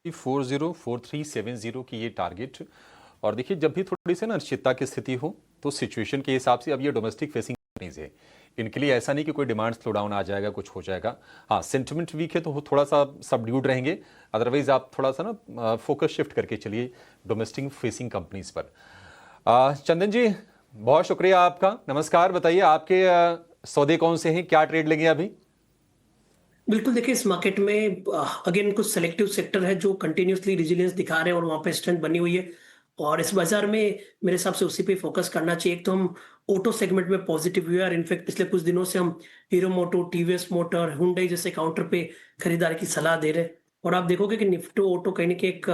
4,370 की ये टारगेट। और देखिए जब भी थोड़ी सी ना अनिश्चितता की स्थिति हो तो सिचुएशन के हिसाब से अब ये डोमेस्टिक फेसिंग कंपनीज है, इनके लिए ऐसा नहीं कि कोई डिमांड स्लो डाउन आ जाएगा, कुछ हो जाएगा। हाँ, सेंटिमेंट वीक है तो वो थोड़ा सा सबड्यूड रहेंगे, अदरवाइज आप थोड़ा सा ना फोकस शिफ्ट करके चलिए डोमेस्टिक फेसिंग कंपनीज पर। चंदन जी बहुत शुक्रिया आपका, नमस्कार। बताइए आपके सौदे कौन से हैं, क्या ट्रेड लगे अभी? बिल्कुल, देखिए इस मार्केट में अगेन कुछ सेलेक्टिव सेक्टर है जो कंटिन्यूसली रिजिलियंस दिखा रहे हैं और वहां पे स्ट्रेंथ बनी हुई है और इस बाजार में मेरे हिसाब से उसी पे फोकस करना चाहिए। एक तो हम ऑटो सेगमेंट में पॉजिटिव हुए और इनफैक्ट पिछले कुछ दिनों से हम हीरो मोटो, टीवीएस मोटर, हुंडई जैसे काउंटर पे खरीदारी की सलाह दे रहे हैं और आप देखोगे कि निफ्टो ऑटो कहीं ना कहीं एक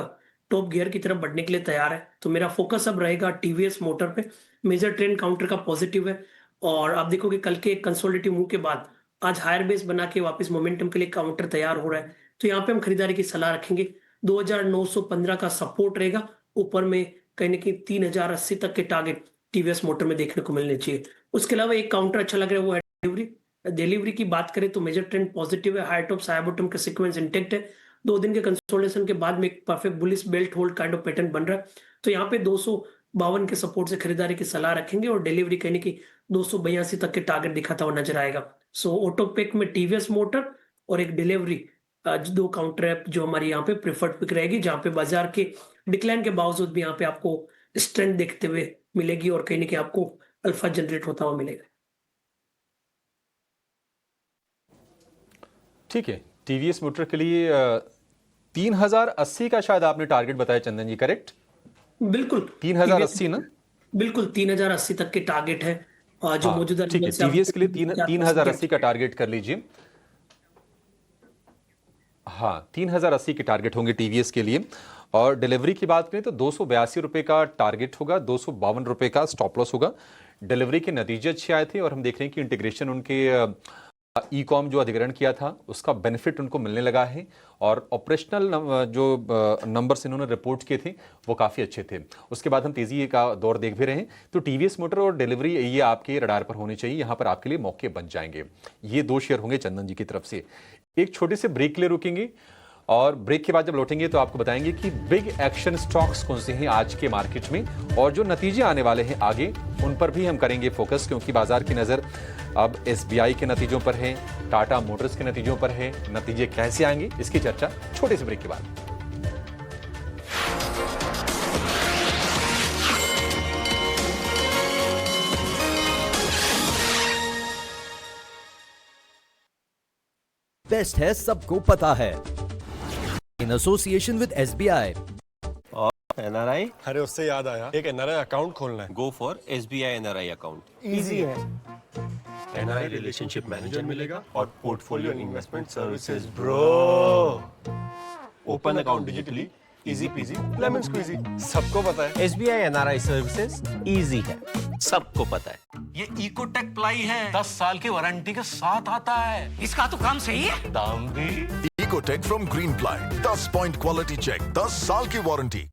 टॉप गियर की तरफ बढ़ने के लिए तैयार है। तो मेरा फोकस अब रहेगा टीवीएस मोटर पे। मेजर ट्रेंड काउंटर का पॉजिटिव है और आप देखोगे कल के कंसोलिडेटिव मूव के बाद आज हायर बेस बना के वापस मोमेंटम के लिए काउंटर तैयार हो रहा है। तो यहाँ पे हम खरीदारी की सलाह रखेंगे। 2,915 का सपोर्ट रहेगा, ऊपर में कहीं ना कहीं 3,080 तक के टारगेट टीवीएस मोटर में देखने को मिलने चाहिए। उसके अलावा एक काउंटर अच्छा लग रहा है वो है डिलीवरी। डिलीवरी की बात करें तो मेजर ट्रेंड पॉजिटिव है, हाई टॉप हाई बॉटम का सीक्वेंस इंटेक्ट है। 2 दिन के कंसोलिडेशन के बाद में एक perfect bullish belt hold kind of pattern बन रहा है। तो यहाँ पे 252 के सपोर्ट से खरीदारी की सलाह रखेंगे और डिलीवरी कहने की 282 तक के टारगेट दिखाता हुआ नजर आएगा। सो ऑटोपेक में टीवीएस मोटर और एक डिलीवरी, 2 काउंटर है जो हमारी यहाँ पे प्रेफर्ड पिक रहेगी, जहाँ पे बाजार के डिक्लाइन के बावजूद भी यहाँ पे आपको स्ट्रेंथ देखते हुए मिलेगी और कहीं ना कहीं आपको अल्फा जनरेट होता हुआ मिलेगा। ठीक है, टीवीएस मोटर के लिए 3,080 का शायद आपने टारगेट बताया चंदन जी, करेक्ट? बिल्कुल 3,080 ना? बिल्कुल 3,080 तक के टारगेट है और जो मौजूदा ठीक है, टीवीएस के लिए 3,080 का टारगेट कर लीजिए। हाँ, 3,080 के टारगेट होंगे टीवीएस के लिए। और डिलीवरी की बात करें तो 282 रुपए का टारगेट होगा, 252 रुपए का स्टॉप लॉस होगा। डिलीवरी के नतीजे अच्छे आए थे और हम देख रहे हैं कि इंटीग्रेशन उनके ई कॉम जो अधिग्रहण किया था उसका बेनिफिट उनको मिलने लगा है और ऑपरेशनल जो नंबर्स इन्होंने रिपोर्ट किए थे वो काफ़ी अच्छे थे। उसके बाद हम तेज़ी का दौर देख भी रहे हैं। तो टीवीएस मोटर और डिलीवरी ये आपके रडार पर होनी चाहिए, यहाँ पर आपके लिए मौके बन जाएंगे। ये 2 शेयर होंगे चंदन जी की तरफ से। एक छोटे से ब्रेक के लिए रुकेंगे और ब्रेक के बाद जब लौटेंगे तो आपको बताएंगे कि बिग एक्शन स्टॉक्स कौन से हैं आज के मार्केट में और जो नतीजे आने वाले हैं आगे उन पर भी हम करेंगे फोकस, क्योंकि बाजार की नज़र अब एसबीआई के नतीजों पर है, टाटा मोटर्स के नतीजों पर है। नतीजे कैसे आएंगे इसकी चर्चा छोटे से ब्रेक के बाद। बेस्ट है सबको पता है, in association with SBI. NRI अरे उससे याद आया, एक एनआरआई अकाउंट खोलना है। Go for SBI NRI account. Easy है। एनआरआई रिलेशनशिप मैनेजर मिलेगा और portfolio investment services. Bro, open account digitally, easy peasy lemon squeezy, सबको पता है। एसबीआई एनआरआई सर्विसेज इजी है, सबको पता है। ये इकोटेक प्लाई है, 10 साल की वारंटी के साथ आता है। इसका तो काम सही है, दाम भी। Ecotec from Greenply, 10 point quality check, 10 साल की warranty.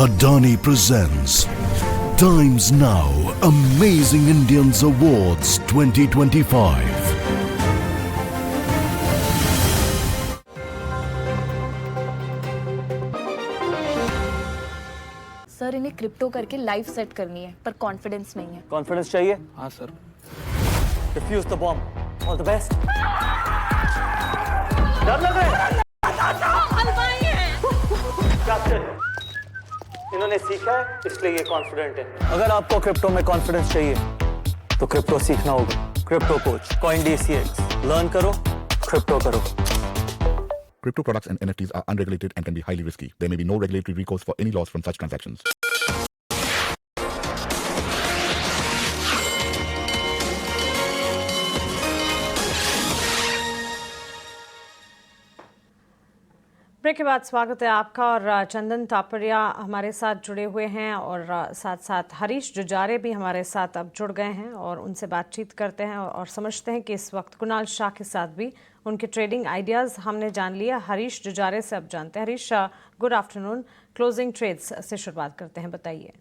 Adani presents Times Now Amazing Indians Awards 2025. Sir इन्हें क्रिप्टो करके लाइफ सेट करनी है, पर कॉन्फिडेंस नहीं है। कॉन्फिडेंस चाहिए? हाँ sir. Defuse the bomb. All the best. डर लग रहा है? इन्होंने सीखा है इसलिए ये कॉन्फिडेंट है। अगर आपको क्रिप्टो में कॉन्फिडेंस चाहिए तो क्रिप्टो सीखना होगा। क्रिप्टो कोच, CoinDCX, लर्न करो, क्रिप्टो करो। Crypto products and NFTs are unregulated and can be highly risky. There may be no regulatory recourse for any loss from such transactions. Break के बाद स्वागत है आपका। और चंदन तापड़िया हमारे साथ जुड़े हुए हैं और साथ साथ हरीश जुजारे भी हमारे साथ अब जुड़ गए हैं और उनसे बातचीत करते हैं और समझते हैं कि इस वक्त कुणाल शाह के साथ भी उनके ट्रेडिंग आइडियाज़ हमने जान लिया। हरीश जुजारे से अब जानते हैं। Harish, good afternoon. Closing trades से शुरुआत करते हैं, बताइए।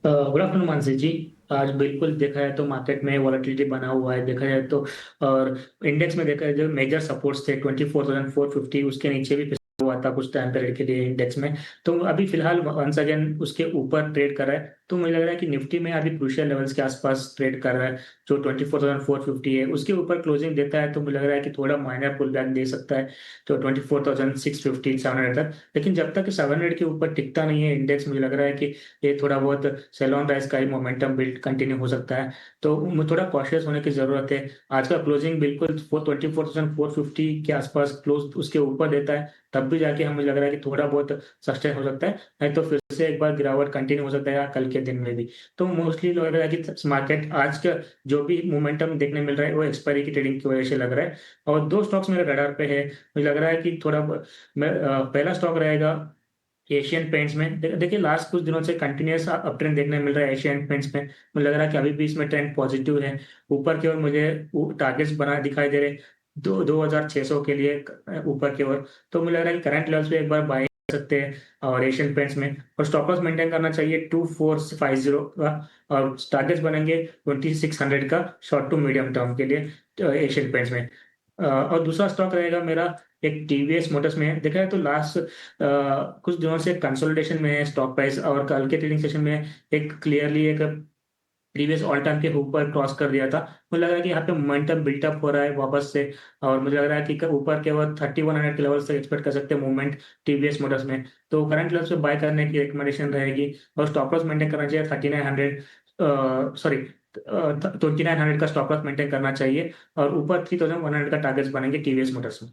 Good afternoon Mansi ji. आज बिल्कुल देखा जाए तो मार्केट में वॉलेटिलिटी बना हुआ है देखा जाए तो, और इंडेक्स में देखा जाए जो मेजर सपोर्ट्स थे 24,450 उसके नीचे भी फिसला हुआ था कुछ टाइम पीरियड के लिए इंडेक्स में। तो अभी फिलहाल वंस अगेन उसके ऊपर ट्रेड कर रहा है। तो मुझे लग रहा है कि निफ्टी में अभी क्रूशियल लेवल्स के आसपास ट्रेड कर रहा है जो 24,450 है। उसके ऊपर क्लोजिंग देता है तो मुझे लग रहा है कि थोड़ा माइनर पुल बैक दे सकता है तो 24,650 700 तक। लेकिन जब तक 700 के ऊपर टिकता नहीं है इंडेक्स, मुझे लग रहा है कि ये थोड़ा बहुत सेल ऑन राइज का ही मोमेंटम बिल्ड कंटिन्यू हो सकता है। तो थोड़ा कॉशियस होने की जरूरत है। आज का क्लोजिंग बिल्कुल 24,450 के आसपास क्लोज उसके ऊपर देता है तब भी जाके हमें लग रहा है कि थोड़ा बहुत सस्टेन हो सकता है, नहीं तो फिर से एक बार गिरावट कंटिन्यू हो सकता है कल के दिन में भी। तो मोस्टली लग रहा है कि मार्केट आज का जो भी मोमेंटम देखने मिल रहा है वो एक्सपायरी की ट्रेडिंग की वजह से लग रहा है। और दो स्टॉक्स मेरे रडार पे है, मुझे लग रहा है कि थोड़ा पहला स्टॉक रहेगा एशियन पेंट्स में। देखिए लास्ट कुछ दिनों से कंटिन्यूस अप ट्रेंड देखने मिल रहा है एशियन पेंट्स में। मुझे लग रहा है कि अभी भी इसमें ट्रेंड पॉजिटिव है। ऊपर की ओर मुझे टारगेट्स बना दिखाई दे रहे 2,600 के लिए ऊपर की ओर। तो मुझे लग रहा है कि करंट लेवल्स पे एक बार बाय कर सकते हैं और एशियन पेंट्स में। और स्टॉप लॉस मेंटेन करना चाहिए 2450 का, और टारगेट्स बनेंगे 2600 का शॉर्ट टू मीडियम टर्म के लिए एशियन पेंट्स में। और दूसरा स्टॉक रहेगा मेरा एक टीवीएस मोटर्स में। देखा है तो लास्ट कुछ दिनों से कंसोलिडेशन में है स्टॉक प्राइस, और कल के ट्रेडिंग सेशन में एक क्लियरली एक प्रीवियस ऑल टाइम के ऊपर क्रॉस कर दिया था। मुझे लग रहा है कि यहाँ पे मोमेंटम बिल्टअप हो रहा है वापस से, और मुझे लग रहा है कि ऊपर के वो 3100 के लेवल से एक्सपेक्ट कर सकते हैं मूवमेंट टीवीएस मोटर्स में। तो करंट लेवल से बाय करने की रिकमेंडेशन रहेगी और स्टॉप लॉस मेंटेन करना चाहिए 2900 का स्टॉप लॉस मेंटेन करना चाहिए, और ऊपर 3100 का टारगेट्स बनेंगे टीवीएस मोटर्स में।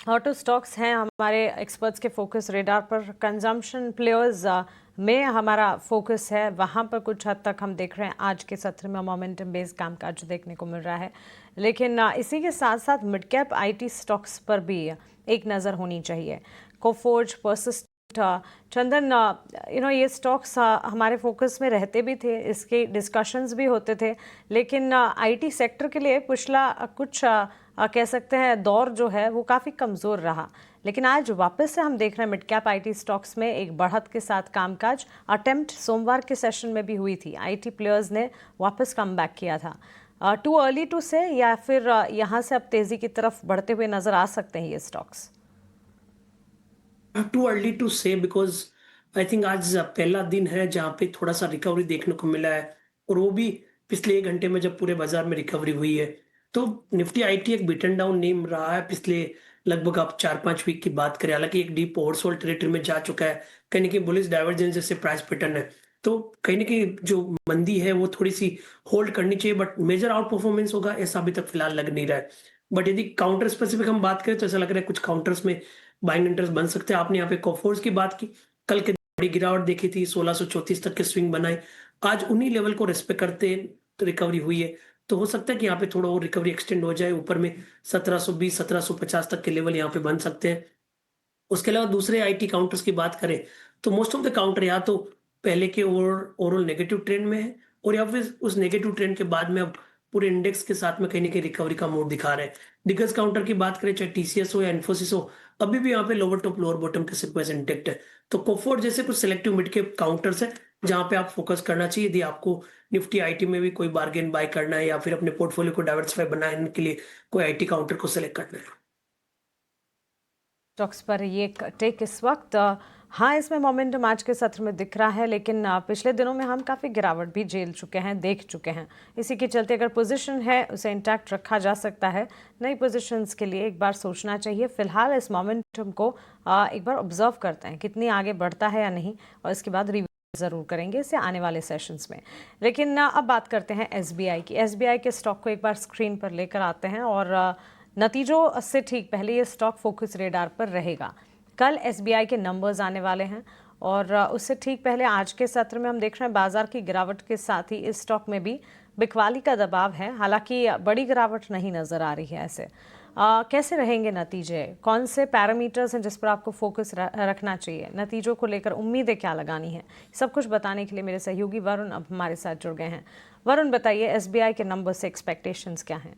ऑटो स्टॉक्स हैं हमारे एक्सपर्ट्स के फोकस रेडार पर। कंजम्पशन प्लेयर्स में हमारा फोकस है, वहाँ पर कुछ हद तक हम देख रहे हैं आज के सत्र में मोमेंटम बेस्ड कामकाज देखने को मिल रहा है। लेकिन इसी के साथ साथ मिड कैप आईटी स्टॉक्स पर भी एक नज़र होनी चाहिए। कोफोर्ज, परसिस्टेंट, चंदन, ये स्टॉक्स हमारे फोकस में रहते भी थे, इसके डिस्कशंस भी होते थे, लेकिन आईटी सेक्टर के लिए पिछला कुछ कह सकते हैं दौर जो है वो काफ़ी कमज़ोर रहा। लेकिन आज वापस से हम देख रहे हैं मिड कैप आईटी स्टॉक्स में एक बढ़त के साथ कामकाज। अटेम्प्ट सोमवार के सेशन में भी हुई थी, आईटी प्लेयर्स ने वापस कम बैक किया था। टू अर्ली टू से, या फिर यहाँ से अब तेज़ी की तरफ बढ़ते हुए नज़र आ सकते हैं ये स्टॉक्स? टू अर्ली टू से, बिकॉज आई थिंक आज पहला दिन है जहाँ पे थोड़ा सा रिकवरी देखने को मिला है, और वो भी पिछले 1 घंटे में जब पूरे बाजार में रिकवरी हुई है। तो निफ्टी आईटी एक बीटन डाउन नेम रहा है पिछले लगभग आप 4-5 वीक की बात करें, हालांकि एक डीप ओवरसोल्ड टेरिटरी में जा चुका है, कहीं ना कहीं बुलिश डाइवर्जेंस जैसे प्राइस पैटर्न है, तो कहीं ना कहीं जो मंदी है वो थोड़ी सी होल्ड करनी चाहिए, बट मेजर आउट परफॉर्मेंस होगा ऐसा अभी तक फिलहाल लग नहीं रहा है। बट यदि काउंटर स्पेसिफिक हम बात करें तो ऐसा लग रहा है कुछ काउंटर्स में बाइंग इंटरेस्ट बन सकते हैं। आपने यहाँ पे कॉफोर्स की बात की, कल के बड़ी गिरावट देखी थी, 1634 तक के स्विंग बनाए, आज उन्हीं लेवल को रेस्पेक्ट करते रिकवरी हुई है, तो हो सकता है कि यहाँ पे थोड़ा और रिकवरी एक्सटेंड हो जाए, ऊपर में 1720 1750 तक के लेवल यहाँ पे बन सकते हैं। उसके अलावा दूसरे आईटी काउंटर्स की बात करें तो मोस्ट ऑफ द काउंटर या तो पहले के ओवरऑल नेगेटिव ट्रेंड में है, और या फिर उस नेगेटिव ट्रेंड के बाद में अब पूरे इंडेक्स के साथ में कहीं ना कहीं रिकवरी का मोड दिखा रहे हैं। दिग्गज काउंटर की बात करें, चाहे टीसीएस हो या इन्फोसिस हो, अभी भी यहाँ पे लोअर टॉप लोअर बॉटम के सीक्वेंस इंटेक्ट है। तो कोफोर्ट जैसे कुछ सिलेक्टिव मिड के काउंटर्स है जहां पे आप फोकस करना चाहिए यदि आपको निफ्टी आईटी में भी कोई बार्गेन बाय करना है या फिर अपने पोर्टफोलियो को डाइवर्सिफाई बनाने के लिए कोई आईटी काउंटर को सिलेक्ट करना है। स्टॉक्स पर ये टेक इस वक्त हाँ, इसमें मोमेंटम आज के सत्र में दिख रहा है, लेकिन पिछले दिनों में हम काफ़ी गिरावट भी झेल चुके हैं, देख चुके हैं। इसी के चलते अगर पोजीशन है उसे इंटैक्ट रखा जा सकता है, नई पोजीशंस के लिए एक बार सोचना चाहिए। फिलहाल इस मोमेंटम को एक बार ऑब्जर्व करते हैं कितनी आगे बढ़ता है या नहीं, और इसके बाद रिव्यू ज़रूर करेंगे इसे आने वाले सेशंस में। लेकिन अब बात करते हैं एसबीआई की। एसबीआई के स्टॉक को एक बार स्क्रीन पर लेकर आते हैं, और नतीजों से ठीक पहले ये स्टॉक फोकस रेडार पर रहेगा। कल एसबीआई के नंबर्स आने वाले हैं, और उससे ठीक पहले आज के सत्र में हम देख रहे हैं बाजार की गिरावट के साथ ही इस स्टॉक में भी बिकवाली का दबाव है। हालांकि बड़ी गिरावट नहीं नज़र आ रही है। ऐसे कैसे रहेंगे नतीजे, कौन से पैरामीटर्स हैं जिस पर आपको फोकस रखना चाहिए, नतीजों को लेकर उम्मीदें क्या लगानी है, सब कुछ बताने के लिए मेरे सहयोगी वरुण अब हमारे साथ जुड़ गए हैं। वरुण, बताइए एसबीआई के नंबर से एक्सपेक्टेशंस क्या हैं?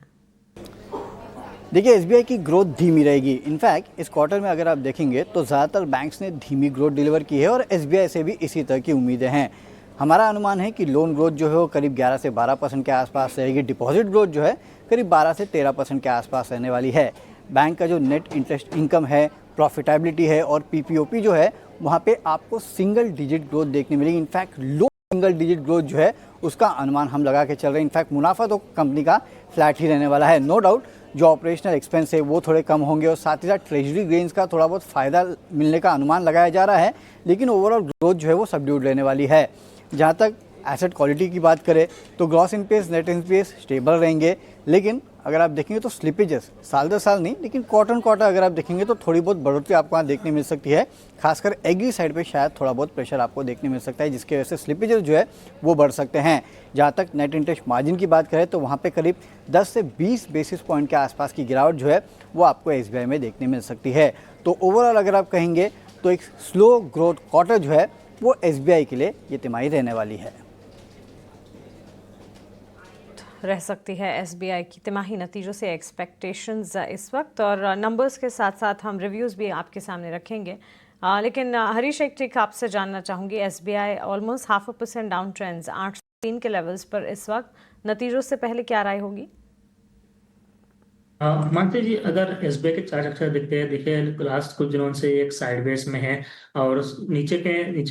देखिए, एसबीआई की ग्रोथ धीमी रहेगी। इनफैक्ट इस क्वार्टर में अगर आप देखेंगे तो ज़्यादातर बैंक्स ने धीमी ग्रोथ डिलीवर की है, और एसबीआई से भी इसी तरह की उम्मीदें हैं। हमारा अनुमान है कि लोन ग्रोथ जो है वो करीब 11 से 12% के आसपास रहेगी। डिपॉजिट ग्रोथ जो है करीब 12 से 13% के आसपास रहने वाली है। बैंक का जो नेट इंटरेस्ट इनकम है, प्रॉफिटेबिलिटी है और पीपीओपी जो है, वहाँ पे आपको सिंगल डिजिट ग्रोथ देखने मिलेगी। इनफैक्ट लो सिंगल डिजिट ग्रोथ जो है उसका अनुमान हम लगा के चल रहे हैं। इनफैक्ट मुनाफा तो कंपनी का फ्लैट ही रहने वाला है। नो डाउट जो ऑपरेशनल एक्सपेंस है वो थोड़े कम होंगे, और साथ ही साथ ट्रेजरी गेन्स का थोड़ा बहुत फ़ायदा मिलने का अनुमान लगाया जा रहा है, लेकिन ओवरऑल ग्रोथ जो है वो सबड्यूड रहने वाली है। जहाँ तक एसेट क्वालिटी की बात करें तो gross NPS, net NPS stable रहेंगे, लेकिन अगर आप देखेंगे तो स्लिपेजेस साल दर साल नहीं, लेकिन क्वार्टर अगर आप देखेंगे तो थोड़ी बहुत बढ़ोतरी आपको वहाँ देखने मिल सकती है। खासकर एग्री साइड पे शायद थोड़ा बहुत प्रेशर आपको देखने मिल सकता है, जिसकी वजह से स्लिपेजेस जो है वो बढ़ सकते हैं। जहाँ तक नेट इंटरेस्ट मार्जिन की बात करें तो वहाँ पे करीब 10 से 20 बेसिस पॉइंट के आसपास की गिरावट जो है वो आपको एसबीआई में देखने मिल सकती है। तो ओवरऑल अगर आप कहेंगे तो एक स्लो ग्रोथ क्वार्टर जो है वो एसबीआई के लिए ये तिमाही रहने वाली है। रह सकती है एसबीआई की तिमाही नतीजों से एक्सपेक्टेशंस इस वक्त, और नंबर्स के साथ साथ हम रिव्यूज़ भी आपके सामने रखेंगे। लेकिन हरीश, एक टिक आपसे जानना चाहूँगी, एसबीआई ऑलमोस्ट 0.5% डाउन ट्रेंड्स 803 के लेवल्स पर इस वक्त, नतीजों से पहले क्या राय होगी? मानते जी, अगर एसबीआई के चार्ट अक्षर दिखते हैं, देखिए लास्ट कुछ दिनों से एक साइड बेस में है, और नीचे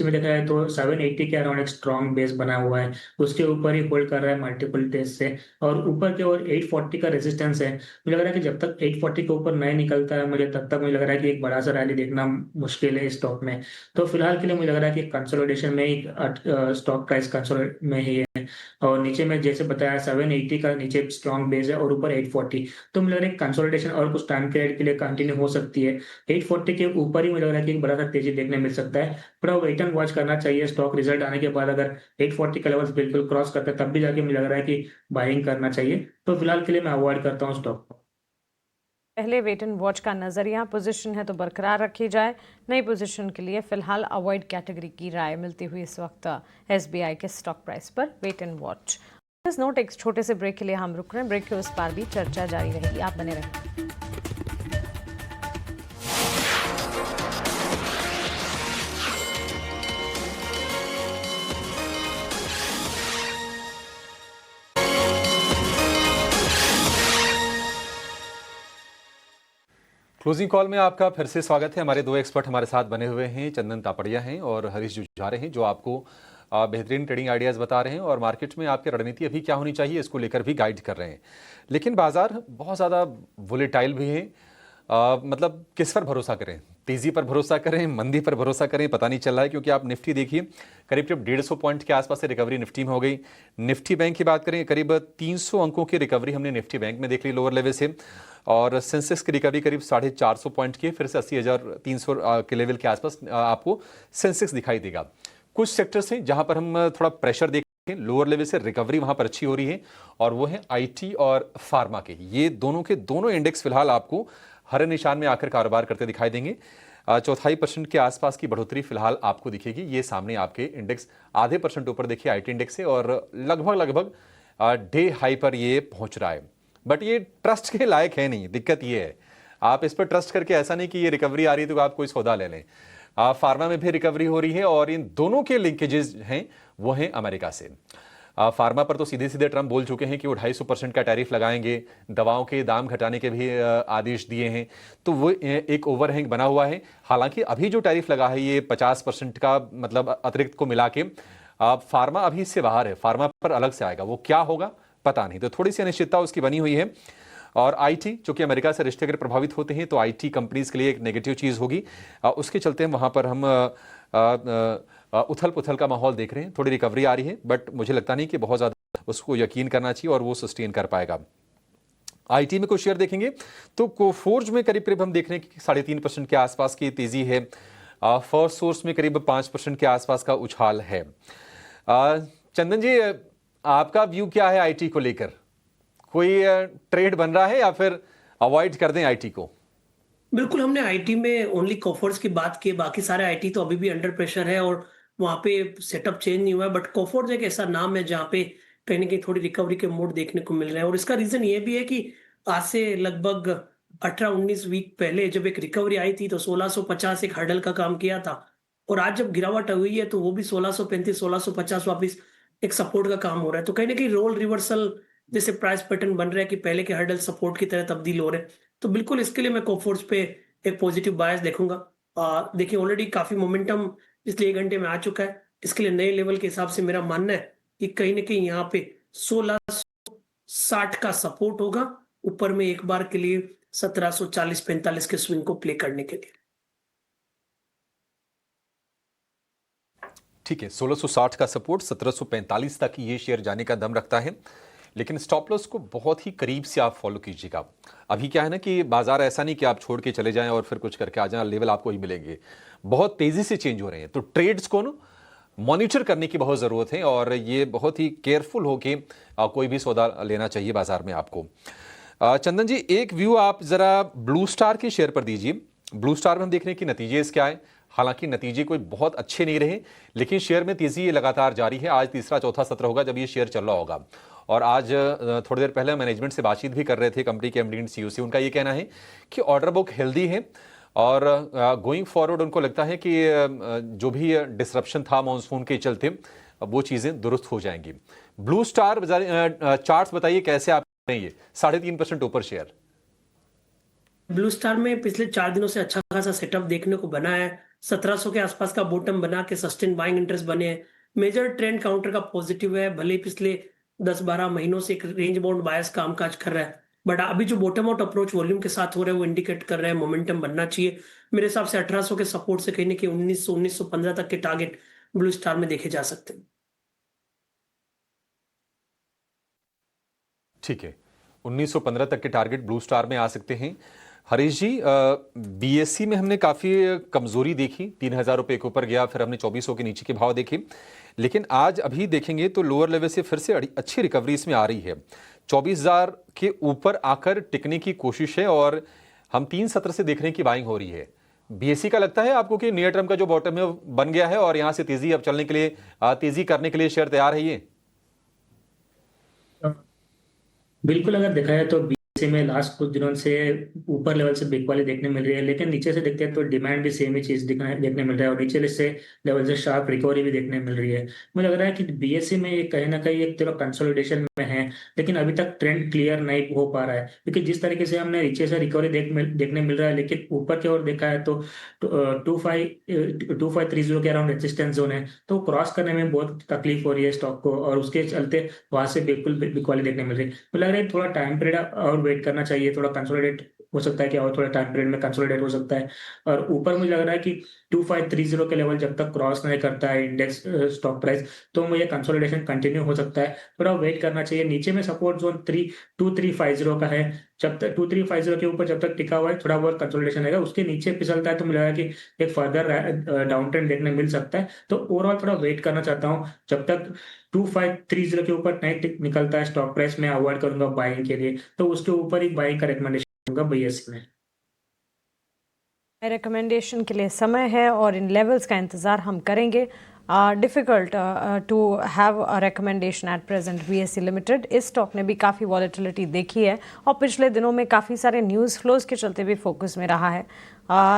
में देखा है तो 780 के अराउंड एक स्ट्रॉन्ग बेस बना हुआ है, उसके ऊपर ही होल्ड कर रहा है मल्टीपल डेज से, और ऊपर के ओर 840 का रेजिस्टेंस है। मुझे लग रहा है कि जब तक 840 के ऊपर नहीं निकलता है तब तक मुझे लग रहा है कि एक बड़ा सा रैली देखना मुश्किल है स्टॉक में। तो फिलहाल के लिए मुझे लग रहा है कि कंसोलिडेशन में ही स्टॉक प्राइस कंसोलिडेट में ही है, और नीचे में जैसे बताया 780 का नीचे स्ट्रॉन्ग बेस है और ऊपर 840, तो मुझे लग रहा है कंसोलिडेशन और कुछ टाइम पीरियड के लिए कंटिन्यू हो सकती है। 840 के ऊपर ही मुझे लग रहा है कि एक बड़ा सा तेजी देखने मिल सकता है। थोड़ा वेट एंड वॉच करना चाहिए। स्टॉक रिजल्ट आने के बाद अगर 840 के लेवल्स बिल्कुल क्रॉस करता है तब भी जाके मुझे लग रहा है कि बाइंग करना चाहिए। तो फिलहाल के लिए मैं अवॉइड करता हूँ स्टॉक को। पहले वेट एंड वॉच का नजरिया, पोजीशन है तो बरकरार रखी जाए, नई पोजीशन के लिए फिलहाल अवॉइड कैटेगरी की राय मिलती हुई इस वक्त एसबीआई के स्टॉक प्राइस पर वेट एंड वॉच। इस नोट एक छोटे से ब्रेक के लिए हम रुक रहे हैं, ब्रेक के उस पार भी चर्चा जारी रहेगी, आप बने रहें। क्लोजिंग कॉल में आपका फिर से स्वागत है। हमारे दो एक्सपर्ट हमारे साथ बने हुए हैं, चंदन तापड़िया हैं और हरीश जुझारे हैं, जो आपको बेहतरीन ट्रेडिंग आइडियाज़ बता रहे हैं और मार्केट में आपकी रणनीति अभी क्या होनी चाहिए इसको लेकर भी गाइड कर रहे हैं। लेकिन बाजार बहुत ज़्यादा वोलेटाइल भी है, मतलब किस पर भरोसा करें? तेजी पर भरोसा करें, मंदी पर भरोसा करें, पता नहीं चल रहा है, क्योंकि आप निफ्टी देखिए करीब 150 पॉइंट के आसपास से रिकवरी निफ्टी में हो गई। निफ्टी बैंक की बात करें, करीब 300 अंकों की रिकवरी हमने निफ्टी बैंक में देख ली लोअर लेवल से, और सेंसेक्स की रिकवरी करीब 450 पॉइंट की, फिर से 80,300 के लेवल के आसपास आपको सेंसेक्स दिखाई देगा। कुछ सेक्टर्स हैं जहां पर हम थोड़ा प्रेशर देखें, लोअर लेवल से रिकवरी वहां पर अच्छी हो रही है, और वो है आईटी और फार्मा के। ये दोनों के दोनों इंडेक्स फिलहाल आपको हरे निशान में आकर कारोबार करते दिखाई देंगे। 0.25% के आसपास की बढ़ोतरी फिलहाल आपको दिखेगी। ये सामने आपके इंडेक्स आधे % ऊपर देखिए आईटी इंडेक्स से, और लगभग डे हाई पर ये पहुंच रहा है। बट ये ट्रस्ट के लायक है नहीं, दिक्कत ये है। आप इस पर ट्रस्ट करके ऐसा नहीं कि ये रिकवरी आ रही है तो आप कोई सौदा ले लें। फार्मा में भी रिकवरी हो रही है, और इन दोनों के लिंकेजेस हैं वो हैं अमेरिका से। फार्मा पर तो सीधे सीधे ट्रंप बोल चुके हैं कि वो 250% का टैरिफ लगाएंगे, दवाओं के दाम घटाने के भी आदेश दिए हैं, तो वो एक ओवरहैंग बना हुआ है। हालांकि अभी जो टैरिफ लगा है ये 50% का, मतलब अतिरिक्त को मिला के, फार्मा अभी इससे बाहर है, फार्मा पर अलग से आएगा, वो क्या होगा पता नहीं, तो थोड़ी सी अनिश्चितता उसकी बनी हुई है। और आईटी, जो कि अमेरिका से रिश्ते अगर प्रभावित होते हैं तो आईटी कंपनीज के लिए एक नेगेटिव चीज़ होगी, उसके चलते वहाँ पर हम उथल पुथल का माहौल देख रहे हैं। थोड़ी रिकवरी आ रही है, बट मुझे लगता नहीं कि बहुत ज़्यादा उसको यकीन करना चाहिए और वो सस्टेन कर पाएगा। आईटी में कुछ शेयर देखेंगे तो कोफोर्ज में करीब हम देख रहे हैं कि 3.5% के आसपास की तेजी है। फर्स्ट सोर्स में करीब 5% के आसपास का उछाल है। चंदन जी, आपका व्यू क्या है आईटी को लेकर? कोई ट्रेड बन रहा है या फिर अवॉइड कर दें आईटी को? बिल्कुल, हमने आईटी में ओनली कोफोर्ज की बात की, बाकी सारे आईटी तो अभी भी अंडर प्रेशर है और वहां पे सेटअप चेंज नहीं हुआ है। बट कोफोर्ज एक ऐसा नाम है जहां पे कहीं ना कहीं थोड़ी रिकवरी के मोड देखने को मिल रहे हैं, और इसका रीजन ये भी है कि आज से लगभग 18-19 वीक पहले जब एक रिकवरी आई थी तो 1650 एक हर्डल का काम किया था, और आज जब गिरावट हुई है तो वो भी 1635 1650 वापिस एक सपोर्ट का काम हो रहा है। तो कहीं ना कहीं रोल रिवर्सल जैसे प्राइस पैटर्न बन रहा है कि पहले के हर्डल सपोर्ट की तरह तब्दील हो रहे हैं। तो बिल्कुल इसके लिए मैं कोफोर्ज पे एक पॉजिटिव बायस देखूंगा। देखिए ऑलरेडी काफी मोमेंटम पिछले 1 घंटे में आ चुका है। इसके लिए नए लेवल के हिसाब से मेरा मानना है कि कहीं ना कहीं यहाँ पे 1660 का सपोर्ट होगा, ऊपर में एक बार के लिए 1740-45 के स्विंग को प्ले करने के लिए। ठीक है, 1660 का सपोर्ट, 1745 तक ये शेयर जाने का दम रखता है, लेकिन स्टॉप लॉस को बहुत ही करीब से आप फॉलो कीजिएगा। अभी क्या है ना कि बाजार ऐसा नहीं कि आप छोड़ के चले जाएं और फिर कुछ करके आ जाएं, लेवल आपको ही मिलेंगे, बहुत तेजी से चेंज हो रहे हैं। तो ट्रेड्स को मॉनिटर करने की बहुत ज़रूरत है, और ये बहुत ही केयरफुल होके कोई भी सौदा लेना चाहिए बाजार में आपको। चंदन जी, एक व्यू आप ज़रा ब्लू स्टार के शेयर पर दीजिए। ब्लू स्टार में हम देख रहे हैं कि नतीजे इसके आए, हालांकि नतीजे कोई बहुत अच्छे नहीं रहे, लेकिन शेयर में तेजी लगातार जारी है। आज तीसरा चौथा सत्र होगा जब ये शेयर चल रहा होगा, और आज थोड़ी देर पहले मैनेजमेंट से बातचीत भी कर रहे थे कंपनी के एमडी एंड सीईओ से। उनका ये कहना है कि ऑर्डर बुक हेल्दी है, और गोइंग फॉरवर्ड उनको लगता है कि जो भी डिसरप्शन था मॉनसून के चलते वो चीज़ें दुरुस्त हो जाएंगी। ब्लू स्टार चार्ट्स बताइए कैसे आप ये 3.5% ऊपर शेयर। ब्लू स्टार में पिछले 4 दिनों से अच्छा खासा सेटअप देखने को बना है। 1700 के आसपास का बॉटम बना के सस्टेन बाइंग इंटरेस्ट बने हैं। मेजर ट्रेंड काउंटर का पॉजिटिव है, भले पिछले 10-12 महीनों से एक रेंज बाउंड बायस कामकाज कर रहा है, बट अभी जो बॉटम आउट अप्रोच वॉल्यूम के साथ हो रहा है वो इंडिकेट कर रहा है मोमेंटम बनना चाहिए। मेरे हिसाब से 1800 के सपोर्ट से कहीं ना कहीं 1900-1915 तक के टारगेट ब्लू स्टार में देखे जा सकते हैं। ठीक है, 1915 तक के टारगेट ब्लू स्टार में आ सकते हैं। हरीश जी, बीएससी में हमने काफ़ी कमज़ोरी देखी, 3000 रुपये के ऊपर गया, फिर हमने 2400 के नीचे के भाव देखे, लेकिन आज अभी देखेंगे तो लोअर लेवल से फिर से अच्छी रिकवरी इसमें आ रही है। 24,000 के ऊपर आकर टिकने की कोशिश है, और हम 3 सत्र से देख रहे हैं कि बाइंग हो रही है। बीएससी का लगता है आपको कि नियर टर्म का जो बॉटम है बन गया है, और यहाँ से तेजी अब चलने के लिए, तेजी करने के लिए शेयर तैयार है ये? बिल्कुल, अगर देखा जाए तो बीएससी में लास्ट कुछ दिनों से ऊपर लेवल से बिकवाली देखने मिल रही है, लेकिन नीचे से देखते हैं तो डिमांड भी सेम ही चीज देखने मिल रहा है, और नीचे से लेवल से शार्प रिकवरी भी देखने मिल रही है। मुझे लग रहा है कि बीएससी में कहीं ना कहीं एक तरह कंसोलिडेशन में है, लेकिन अभी तक ट्रेंड क्लियर नहीं हो पा रहा है, क्योंकि जिस तरीके से हमने नीचे से रिकवरी देखने मिल रहा है, लेकिन ऊपर की ओर देखा है तो 2530 के अराउंड रेजिस्टेंस जोन है, तो क्रॉस करने में बहुत तकलीफ हो रही है स्टॉक को, और उसके चलते वहां से बिल्कुल बिकवाली देखने मिल रही है। मुझे लग रहा है थोड़ा टाइम पीरियड और वेट करना चाहिए, थोड़ा कंसोलिडेट हो सकता है कि और थोड़ा टाइम पीरियड में कंसोलिडेट हो सकता है। और ऊपर मुझे लग रहा है कि 2530 के लेवल जब तक क्रॉस नहीं करता है इंडेक्स स्टॉक प्राइस, तो मुझे कंसोलिडेशन कंटिन्यू हो सकता है, थोड़ा वेट करना चाहिए। नीचे में सपोर्ट जोन 2350 का है, जब तक 2350 के ऊपर जब तक टिका हुआ है थोड़ा बहुत कंसोलिडेशन रहेगा, उसके नीचे फिसलता है तो मुझे लगा कि एक फर्दर डाउन ट्रेंड देखने मिल सकता है। तो ओवरऑल थोड़ा वेट करना चाहता हूँ, जब तक 2530 के ऊपर नहीं निकलता है स्टॉक प्राइस में अवॉइड करूंगा बाइंग के लिए, तो उसके ऊपर ही बाइंग का रिकमेंडेशन दूंगा BSE में। रिकमेंडेशन के लिए समय है और इन लेवल्स का इंतज़ार हम करेंगे। Difficult to have a recommendation at present BSE limited. इस स्टॉक ने भी काफ़ी वॉलेटिलिटी देखी है और पिछले दिनों में काफ़ी सारे न्यूज़ फ्लोज़ के चलते भी फोकस में रहा है।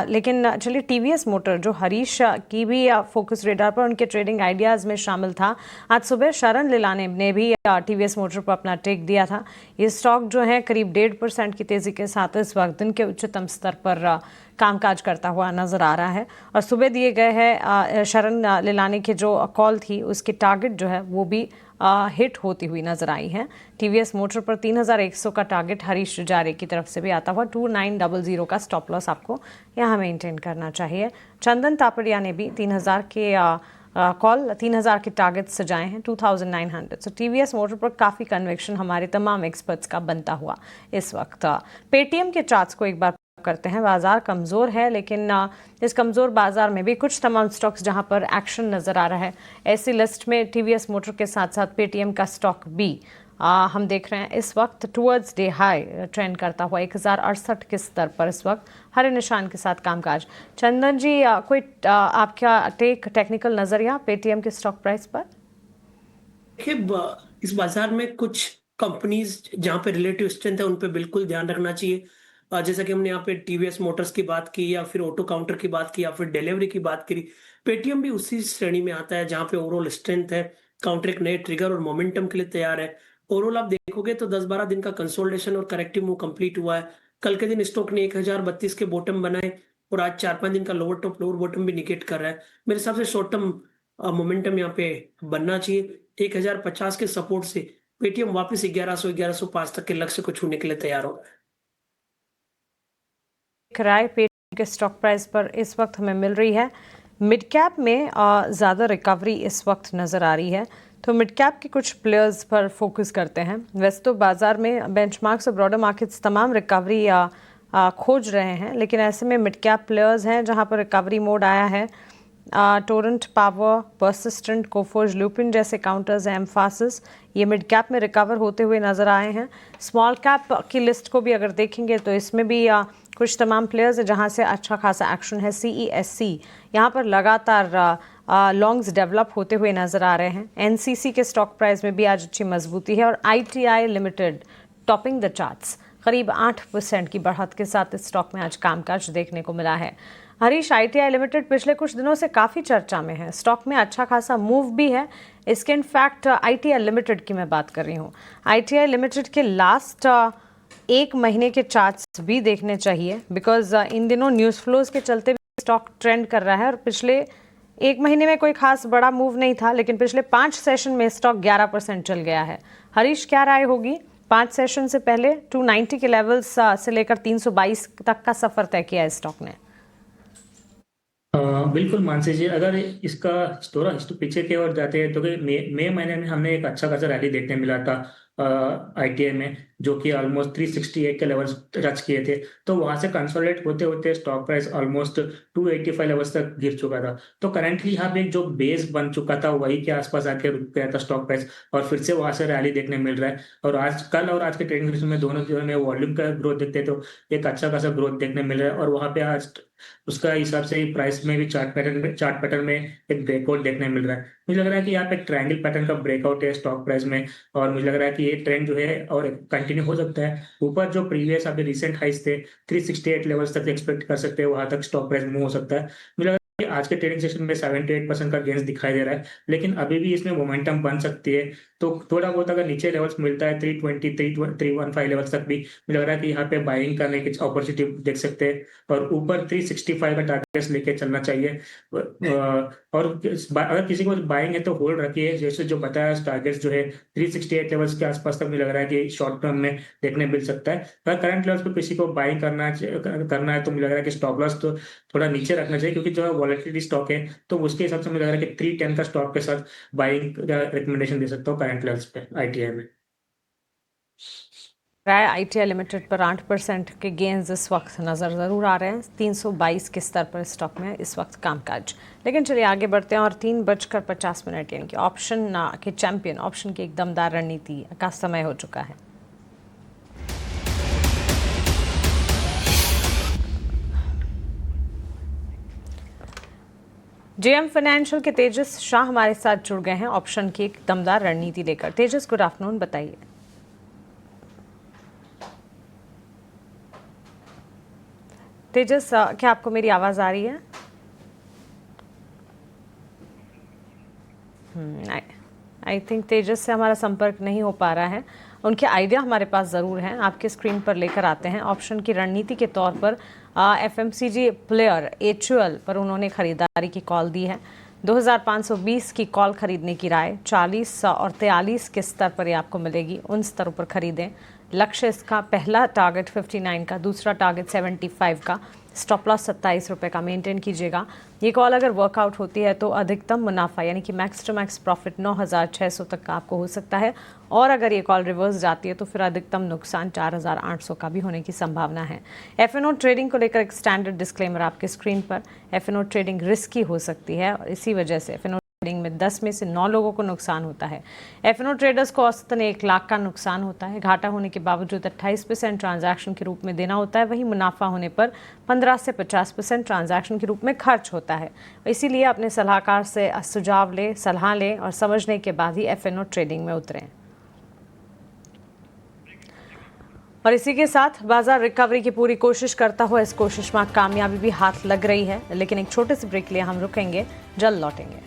लेकिन चलिए TVS मोटर जो हरीश की भी फोकस रेडार पर उनके ट्रेडिंग आइडियाज़ में शामिल था, आज सुबह शरण लिलाने ने भी TVS मोटर पर अपना टेक दिया था। ये स्टॉक जो है करीब 1.5% की तेज़ी के साथ इस वक्त दिन के उच्चतम स्तर पर कामकाज करता हुआ नजर आ रहा है। और सुबह दिए गए हैं शरण लिलाने की जो कॉल थी उसकी टारगेट जो है वो भी हिट होती हुई नजर आई है। TVS मोटर पर 3100 का टारगेट हरीश जुजारे की तरफ से भी आता हुआ। 2900 का स्टॉप लॉस आपको यहाँ मेंटेन करना चाहिए। चंदन तापड़िया ने भी 3000 के कॉल 3000 के टारगेट सजाए हैं 2900। सो TVS मोटर पर काफ़ी कन्विक्शन हमारे तमाम एक्सपर्ट्स का बनता हुआ इस वक्त। पेटीएम के चार्ट्स को एक बार करते हैं। बाजार कमज़ोर है, लेकिन इस कमज़ोर बाजार में भी कुछ तमाम स्टॉक्स जहां पर एक्शन नज़र आ रहा है, ऐसी लिस्ट में TVS मोटर के साथ साथ पेटीएम का स्टॉक भी हम देख रहे हैं इस वक्त टूवर्ड्स डे हाई ट्रेंड करता हुआ 1068 के स्तर पर इस वक्त हरे निशान के साथ कामकाज। चंदन जी, कोई आपका टेक्निकल नज़रिया पेटीएम के स्टॉक प्राइस पर? देखिए, इस बाजार में कुछ कंपनीज जहां पे रिलेटिव स्ट्रेंथ है उन पे बिल्कुल ध्यान रखना चाहिए। जैसा कि हमने यहाँ पे TVS मोटर्स की बात की, या फिर ऑटो काउंटर की बात की, या फिर डिलीवरी की बात करी, पेटीएम भी उसी श्रेणी में आता है जहां पे ओवरऑल स्ट्रेंथ है, काउंटर एक नए ट्रिगर और मोमेंटम के लिए तैयार है। ओवरऑल आप देखोगे तो 10-12 दिन का कंसोलिडेशन और करेक्टिव मूव कंप्लीट हुआ है। कल के दिन स्टॉक ने 1032 के बॉटम बनाए और आज 4-5 दिन का लोअर टॉप लोअर बॉटम भी निगेट कर रहा है। मेरे हिसाब से शॉर्ट टर्म मोमेंटम यहाँ पे बनना चाहिए। 1050 के सपोर्ट से पेटीएम वापस 1100-1105 तक के लक्ष्य को छूने के लिए तैयार हो रहा है। राय पेटीएम के स्टॉक प्राइस पर इस वक्त हमें मिल रही है। मिड कैप में ज़्यादा रिकवरी इस वक्त नज़र आ रही है, तो मिड कैप के कुछ प्लेयर्स पर फोकस करते हैं। वैसे तो बाजार में बेंचमार्क्स और ब्रॉडर मार्केट्स तमाम रिकवरी खोज रहे हैं, लेकिन ऐसे में मिड कैप प्लेयर्स हैं जहां पर रिकवरी मोड आया है। Torrent power, persistent, Coforge, Lupin जैसे काउंटर्स हैं, एम्फासिस, ये मिड कैप में रिकवर होते हुए नज़र आए हैं। स्मॉल कैप की लिस्ट को भी अगर देखेंगे तो इसमें भी कुछ तमाम प्लेयर्स हैं जहां से अच्छा खासा एक्शन है। CESC यहाँ पर लगातार लॉन्ग्स डेवलप होते हुए नज़र आ रहे हैं। NCC के स्टॉक प्राइस में भी आज अच्छी मजबूती है और ITI limited topping the charts करीब 8% की बढ़त के साथ इस स्टॉक में आज कामकाज देखने को मिला है। हरीश, ITI लिमिटेड पिछले कुछ दिनों से काफ़ी चर्चा में है, स्टॉक में अच्छा खासा मूव भी है इसके। इनफैक्ट ITI लिमिटेड की मैं बात कर रही हूँ। ITI लिमिटेड के लास्ट 1 महीने के चार्ट्स भी देखने चाहिए, बिकॉज इन दिनों न्यूज़ फ्लोज के चलते भी स्टॉक ट्रेंड कर रहा है और पिछले 1 महीने में कोई खास बड़ा मूव नहीं था, लेकिन पिछले 5 सेशन में स्टॉक 11% चल गया है। हरीश, क्या राय होगी? 5 सेशन से पहले 290 के लेवल्स से लेकर 322 तक का सफर तय किया है स्टॉक ने। बिल्कुल मानसी जी, अगर इसका थोड़ा पीछे की ओर जाते हैं तो मई महीने में हमने एक अच्छा खासा रैली देखने मिला था ITI में, जो कि ऑलमोस्ट 368 के लेवल्स टच किए थे। तो वहां से कंसोलिडेट होते होते स्टॉक प्राइस ऑलमोस्ट 285 लेवल्स तक गिर चुका था। तो करंटली यहाँ पे जो बेस बन चुका था वही के आसपास आके रुक गया था स्टॉक प्राइस, और फिर से वहां से रैली देखने मिल रहा है। और आज कल और आज के ट्रेडिंग सेशन में दोनों में वॉल्यूम का ग्रोथ देखते तो एक अच्छा खासा ग्रोथ देखने मिल रहा है, और वहां पे आज उसका हिसाब से प्राइस में भी चार्ट पैटर्न में एक ब्रेकआउट देखने मिल रहा है। मुझे लग रहा है कि यहाँ पे एक ट्रायंगल पैटर्न का ब्रेकआउट है स्टॉक प्राइस में, और मुझे लग रहा है कि ये ट्रेंड जो है और कंटिन्यू हो सकता है। ऊपर जो प्रीवियस अभी रिसेंट हाइस थे 368 लेवल्स तक एक्सपेक्ट कर सकते हैं, वहां तक स्टॉक प्राइस मूव हो सकता है। मुझे आज के ट्रेडिंग सेशन में 7 to 8% का गेंस दिखाई दे रहा है, लेकिन अभी भी इसमें मोमेंटम बन सकती है। तो थोड़ा बहुत अगर नीचे लेवल्स मिलता है 320 315 लेवल्स तक भी मुझे लग रहा है कि यहाँ पे बाइंग करने की अपॉर्चुनिटी देख सकते हैं, और ऊपर 365 का टारगेट्स लेके चलना चाहिए। और अगर किसी को बाइंग है तो होल्ड रखिए, जैसे जो बताया टारगेट्स जो है 368 लेवल्स के आसपास तक मुझे लग रहा है कि शॉर्ट टर्म में देखने मिल सकता है। अगर करंट लेवल्स पे किसी को बाइंग करना है तो मुझे लग रहा है कि स्टॉप लॉस तो थोड़ा नीचे रखना चाहिए, क्योंकि जो वॉलेटिलिटी स्टॉक है तो उसके हिसाब से मुझे लग रहा है कि 310 का स्टॉक के साथ बाइंग का रिकमेंडेशन दे सकता हूँ करंट लेवल्स पे ITI में। ITI लिमिटेड पर 8% के गेंस इस वक्त नज़र ज़रूर आ रहे हैं। 322 के स्तर पर स्टॉक में इस वक्त कामकाज। लेकिन चलिए आगे बढ़ते हैं और 3:50 यानी कि ऑप्शन के चैंपियन, ऑप्शन की एक दमदार रणनीति का समय हो चुका है। JM फाइनेंशियल के तेजस शाह हमारे साथ जुड़ गए हैं ऑप्शन की एक दमदार रणनीति लेकर। तेजस, गुड आफ्टरनून, बताइए। तेजस, क्या आपको मेरी आवाज़ आ रही है? आई थिंक तेजस से हमारा संपर्क नहीं हो पा रहा है। उनके आइडिया हमारे पास ज़रूर हैं, आपके स्क्रीन पर लेकर आते हैं। ऑप्शन की रणनीति के तौर पर FMCG प्लेयर HUL पर उन्होंने खरीदारी की कॉल दी है। 2520 की कॉल खरीदने की राय, 40 और 43 के स्तर पर ये आपको मिलेगी। उन स्तरों पर खरीदें। लक्ष्य इसका पहला टारगेट 59 का, दूसरा टारगेट 75 का, स्टॉप लॉस 27 रुपये का मेंटेन कीजिएगा। ये कॉल अगर वर्कआउट होती है तो अधिकतम मुनाफा यानी कि मैक्स टू मैक्स प्रॉफिट 9600 तक का आपको हो सकता है, और अगर ये कॉल रिवर्स जाती है तो फिर अधिकतम नुकसान 4800 का भी होने की संभावना है। FNO ट्रेडिंग को लेकर एक स्टैंडर्ड डिस्क्लेमर आपके स्क्रीन पर। FNO ट्रेडिंग रिस्की हो सकती है और इसी वजह से FNO ट्रेडिंग में 10 में से 9 लोगों को नुकसान होता है। FNO ट्रेडर्स को औसतन 1 लाख का नुकसान होता है। घाटा होने के बावजूद 28% ट्रांजैक्शन के रूप में देना होता है, वहीं मुनाफा होने पर 15 से 50% ट्रांजैक्शन के रूप में खर्च होता है। इसीलिए अपने सलाहकार से सुझाव लें, सलाह लें और समझने के बाद ही FNO ट्रेडिंग में उतरें। और इसी के साथ बाजार रिकवरी की पूरी कोशिश करता हुआ इस कोशिश में कामयाबी भी हाथ लग रही है। लेकिन एक छोटे से ब्रेक लिए हम रुकेंगे, जल्द लौटेंगे।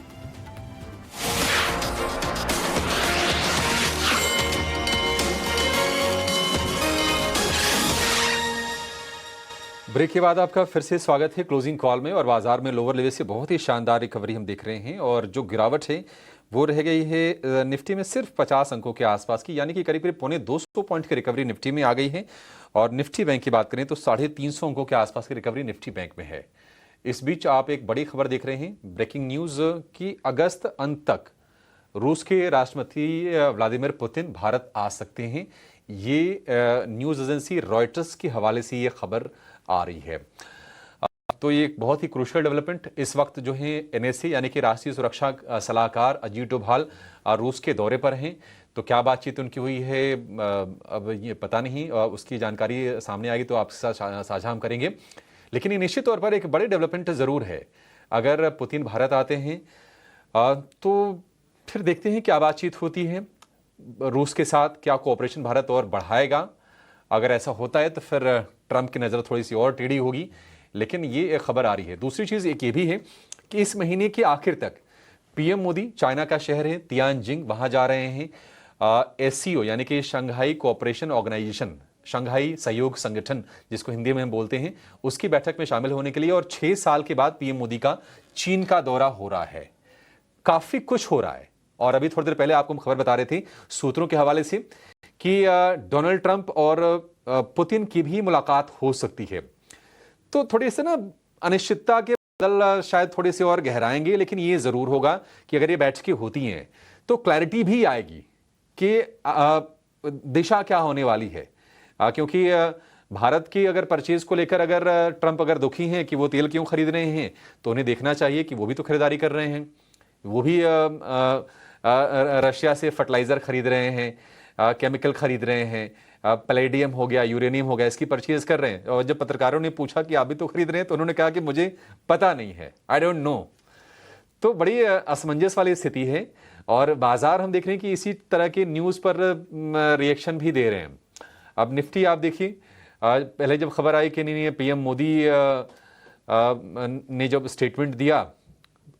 ब्रेक के बाद आपका फिर से स्वागत है क्लोजिंग कॉल में। और बाजार में लोअर लेवल से बहुत ही शानदार रिकवरी हम देख रहे हैं, और जो गिरावट है वो रह गई है निफ्टी में सिर्फ 50 अंकों के आसपास की, यानी कि करीब करीब 250 पॉइंट की रिकवरी निफ्टी में आ गई है। और निफ्टी बैंक की बात करें तो 350 अंकों के आसपास की रिकवरी निफ्टी बैंक में है। इस बीच आप एक बड़ी खबर देख रहे हैं, ब्रेकिंग न्यूज़ की अगस्त अंत तक रूस के राष्ट्रपति व्लादिमीर पुतिन भारत आ सकते हैं। ये न्यूज़ एजेंसी रॉयटर्स के हवाले से ये खबर आ रही है। तो ये एक बहुत ही क्रूशियल डेवलपमेंट इस वक्त जो है NSA यानी कि राष्ट्रीय सुरक्षा सलाहकार अजीत डोभाल रूस के दौरे पर हैं। तो क्या बातचीत उनकी हुई है अब ये पता नहीं, उसकी जानकारी सामने आएगी तो आपके साथ साझा हम करेंगे। लेकिन ये निश्चित तौर पर एक बड़े डेवलपमेंट ज़रूर है। अगर पुतिन भारत आते हैं तो फिर देखते हैं क्या बातचीत होती है रूस के साथ, क्या कोऑपरेशन भारत और बढ़ाएगा। अगर ऐसा होता है तो फिर ट्रंप की नज़र थोड़ी सी और टेढ़ी होगी। लेकिन ये एक खबर आ रही है। दूसरी चीज़ एक ये भी है कि इस महीने के आखिर तक PM मोदी चाइना का शहर है तियानजिंग, वहाँ जा रहे हैं SCO यानी कि शंघाई कोऑपरेशन ऑर्गेनाइजेशन, शंघाई सहयोग संगठन जिसको हिंदी में हम बोलते हैं, उसकी बैठक में शामिल होने के लिए। और 6 साल के बाद PM मोदी का चीन का दौरा हो रहा है। काफ़ी कुछ हो रहा है। और अभी थोड़ी देर पहले आपको हम खबर बता रहे थे सूत्रों के हवाले से कि डोनाल्ड ट्रंप और पुतिन की भी मुलाकात हो सकती है। तो थोड़ी से ना अनिश्चितता के बदल शायद थोड़े से और गहराएंगे, लेकिन ये ज़रूर होगा कि अगर ये बैठकें होती हैं तो क्लैरिटी भी आएगी कि दिशा क्या होने वाली है। क्योंकि भारत की अगर परचेज को लेकर अगर ट्रंप अगर दुखी हैं कि वो तेल क्यों खरीद रहे हैं, तो उन्हें देखना चाहिए कि वो भी तो खरीदारी कर रहे हैं, वो भी रशिया से फर्टिलाइज़र खरीद रहे हैं, केमिकल खरीद रहे हैं, पैलेडियम हो गया, यूरेनियम हो गया, इसकी परचेज कर रहे हैं। और जब पत्रकारों ने पूछा कि आप भी तो खरीद रहे हैं, तो उन्होंने कहा कि मुझे पता नहीं है, आई डोंट नो। तो बड़ी असमंजस वाली स्थिति है। और बाजार हम देख रहे हैं कि इसी तरह के न्यूज़ पर रिएक्शन भी दे रहे हैं। अब निफ्टी आप देखिए, पहले जब खबर आई कि नहीं PM मोदी ने जब स्टेटमेंट दिया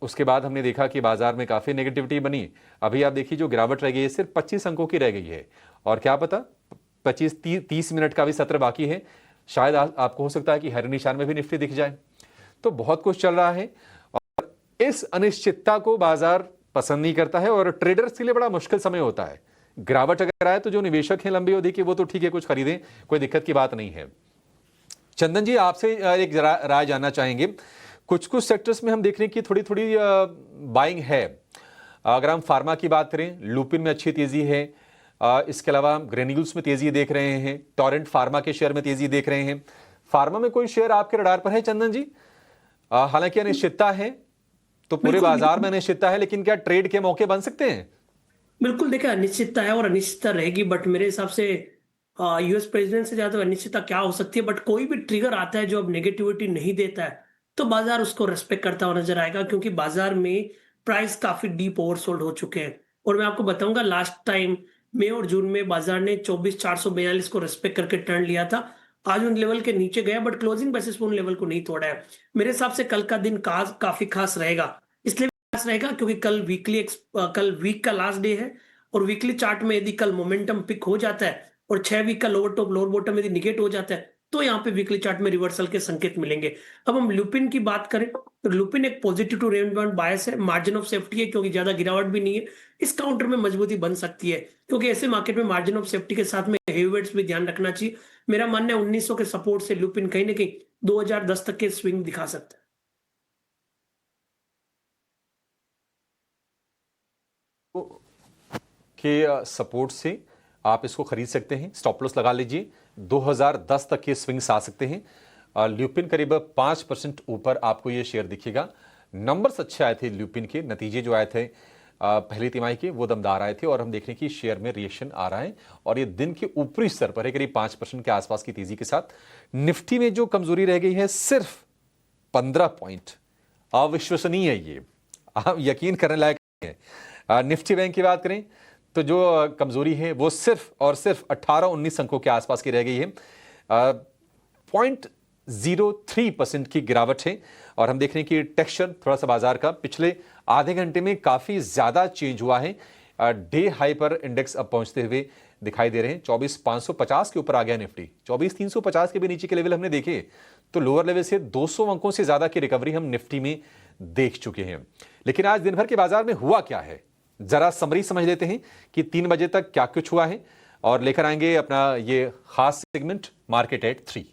उसके बाद हमने देखा कि बाजार में काफ़ी नेगेटिविटी बनी। अभी आप देखिए जो गिरावट रह गई है सिर्फ 25 अंकों की रह गई है, और क्या पता 25-30 मिनट का भी सत्र बाकी है, शायद आपको हो सकता है कि हरे निशान में भी निफ्टी दिख जाए। तो बहुत कुछ चल रहा है और इस अनिश्चितता को बाजार पसंद नहीं करता है और ट्रेडर्स के लिए बड़ा मुश्किल समय होता है। गिरावट अगर आए तो जो निवेशक हैं लंबी अवधि के वो तो ठीक है, कुछ खरीदें, कोई दिक्कत की बात नहीं है। चंदन जी, आपसे एक राय जानना चाहेंगे। कुछ कुछ सेक्टर्स में हम देख रहे हैं कि थोड़ी थोड़ी बाइंग है। अगर हम फार्मा की बात करें, लुपिन में अच्छी तेजी है, इसके अलावा ग्रेन्यूल्स में तेजी देख रहे हैं, टोरेंट फार्मा के शेयर में तेजी देख रहे हैं। फार्मा में कोई शेयर आपके रडार पर है चंदन जी? हालांकि अनिश्चितता है तो पूरे बाजार में अनिश्चितता है, लेकिन क्या ट्रेड के मौके बन सकते हैं? बिल्कुल, देखिए अनिश्चितता है और अनिश्चितता रहेगी, बट मेरे हिसाब से यूएस प्रेसिडेंट से ज्यादा अनिश्चितता क्या हो सकती है। बट कोई भी ट्रिगर आता है जो अब नेगेटिविटी नहीं देता है तो बाजार उसको रेस्पेक्ट करता हुआ नजर आएगा, क्योंकि बाजार में प्राइस काफी डीप ओवरसोल्ड हो चुके हैं। और मैं आपको बताऊंगा, लास्ट टाइम मई और जून में बाजार ने 24,442 को रेस्पेक्ट करके टर्न लिया था। आज उन लेवल के नीचे गया, बट क्लोजिंग बेसिस पर उन लेवल को नहीं तोड़ा है। मेरे हिसाब से कल का दिन काफी खास रहेगा, इसलिए खास रहेगा क्योंकि कल वीक का लास्ट डे है और वीकली चार्ट में यदि कल मोमेंटम पिक हो जाता है और 6 वीक का लोअर टॉप लोअर बॉटम यदि निगेट हो जाता है तो यहाँ पे वीकली चार्ट में रिवर्सल के संकेत मिलेंगे। अब हम लुपिन की बात करें तो लुपिन एक पॉजिटिव टू रेंज बाउंड बायस है, मार्जिन ऑफ सेफ्टी है क्योंकि ज्यादा गिरावट भी नहीं है। इस काउंटर में मजबूती बन सकती है क्योंकि ऐसे मार्केट में मार्जिन ऑफ सेफ्टी के साथ में हेवीवेट्स भी ध्यान रखना चाहिए। मेरा मानना है 1900 के सपोर्ट से लुपिन कहीं ना कहीं 2010 तक के स्विंग दिखा सकता है। के सपोर्ट से आप इसको खरीद सकते हैं, स्टॉप लॉस लगा लीजिए। 2010 तक के स्विंग्स आ सकते हैं। ल्यूपिन करीब 5% ऊपर आपको ये शेयर दिखेगा। नंबर्स अच्छे आए थे ल्यूपिन के, नतीजे जो आए थे पहली तिमाही के वो दमदार आए थे और हम देख रहे हैं कि शेयर में रिएक्शन आ रहा है और ये दिन के ऊपरी स्तर पर है, करीब 5% के आसपास की तेजी के साथ। निफ्टी में जो कमजोरी रह गई है सिर्फ 15 पॉइंट, अविश्वसनीय है ये, आप यकीन करने लायक है। निफ्टी बैंक की बात करें तो जो कमजोरी है वो सिर्फ और सिर्फ 18-19 अंकों के आसपास की रह गई है। 0.03% की गिरावट है और हम देख रहे हैं कि टेक्सचर थोड़ा सा बाजार का पिछले आधे घंटे में काफी ज्यादा चेंज हुआ है। डे हाई पर इंडेक्स अब पहुंचते हुए दिखाई दे रहे हैं। 24,550 के ऊपर आ गया निफ्टी। 24,350 के भी नीचे के लेवल हमने देखे तो लोअर लेवल से 200 अंकों से ज्यादा की रिकवरी हम निफ्टी में देख चुके हैं। लेकिन आज दिन भर के बाजार में हुआ क्या है, जरा समरी समझ लेते हैं कि 3 बजे तक क्या कुछ हुआ है और लेकर आएंगे अपना ये खास सेगमेंट मार्केट एट 3।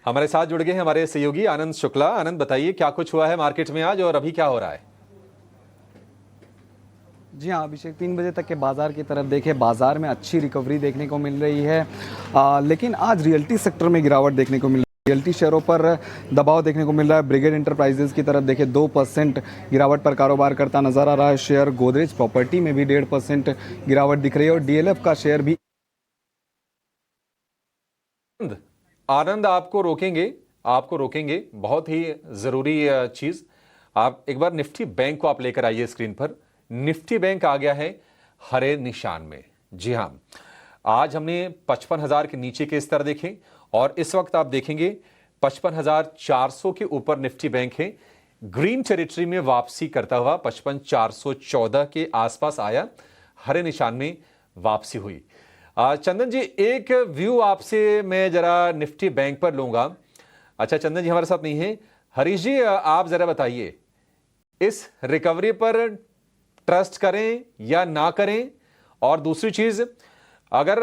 हमारे साथ जुड़ गए हैं हमारे सहयोगी आनंद शुक्ला। आनंद, बताइए क्या कुछ हुआ है मार्केट में आज और अभी क्या हो रहा है? जी हाँ अभिषेक, 3 बजे तक के बाजार की तरफ देखें, बाजार में अच्छी रिकवरी देखने को मिल रही है। लेकिन आज रियल्टी सेक्टर में गिरावट देखने को मिल रही है। रियल्टी शेयरों पर दबाव देखने को मिल रहा है। ब्रिगेड इंटरप्राइजेज की तरफ देखें 2% गिरावट पर कारोबार करता नजर आ रहा है शेयर। गोदरेज प्रॉपर्टी में भी 1.5% गिरावट दिख रही है और डीएलएफ का शेयर भी। आनंद, आपको रोकेंगे, बहुत ही जरूरी चीज। आप एक बार निफ्टी बैंक को आप लेकर आइए स्क्रीन पर। निफ्टी बैंक आ गया है हरे निशान में। जी हां, आज हमने 55,000 के नीचे के स्तर देखे और इस वक्त आप देखेंगे 55,400 के ऊपर निफ्टी बैंक है। ग्रीन टेरिटरी में वापसी करता हुआ 55,414 के आसपास आया, हरे निशान में वापसी हुई। चंदन जी, एक व्यू आपसे मैं जरा निफ्टी बैंक पर लूंगा। अच्छा, चंदन जी हमारे साथ नहीं है। हरीश जी, आप जरा बताइए इस रिकवरी पर ट्रस्ट करें या ना करें, और दूसरी चीज, अगर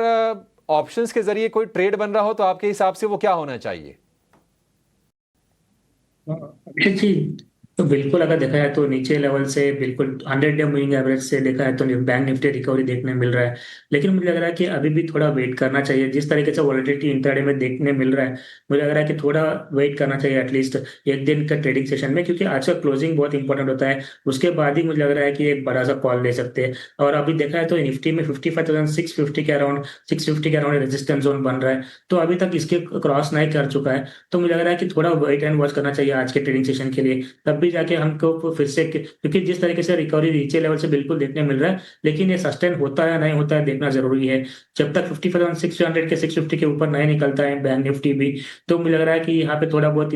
ऑप्शंस के जरिए कोई ट्रेड बन रहा हो तो आपके हिसाब से वो क्या होना चाहिए? जी तो बिल्कुल अगर देखा जाए तो नीचे लेवल से बिल्कुल 100 डे मूविंग एवरेज से देखा है तो बैंक निफ्टी रिकवरी देखने मिल रहा है। लेकिन मुझे लग रहा है कि अभी भी थोड़ा वेट करना चाहिए। जिस तरीके से वॉलेटिलिटी इंट्राडे में देखने मिल रहा है, मुझे लग रहा है कि थोड़ा वेट करना चाहिए एटलीस्ट एक दिन का ट्रेडिंग सेशन में, क्योंकि आज का क्लोजिंग बहुत इंपॉर्टेंट होता है। उसके बाद ही मुझे लग रहा है कि एक बड़ा सा कॉल ले सकते हैं। और अभी देखा है तो निफ्टी में 55,650 के अराउंड 650 के अराउंड रेजिस्टेंस जोन बन रहा है, तो अभी तक इसके क्रॉस नहीं कर चुका है। तो मुझे लग रहा है कि थोड़ा वेट एंड वॉच करना चाहिए आज के ट्रेडिंग सेशन के लिए। तब भी जाके हमको फिर से, क्योंकि जिस तरीके से रिकवरी नीचे लेवल से बिल्कुल देखने मिल रहा है, लेकिन ये सस्टेन होता है या नहीं होता है देखना जरूरी है। जब तक 55,600 के 650 के ऊपर नहीं निकलता है बैंक निफ्टी भी, तो मुझे लग रहा है कि यहाँ पे थोड़ा बहुत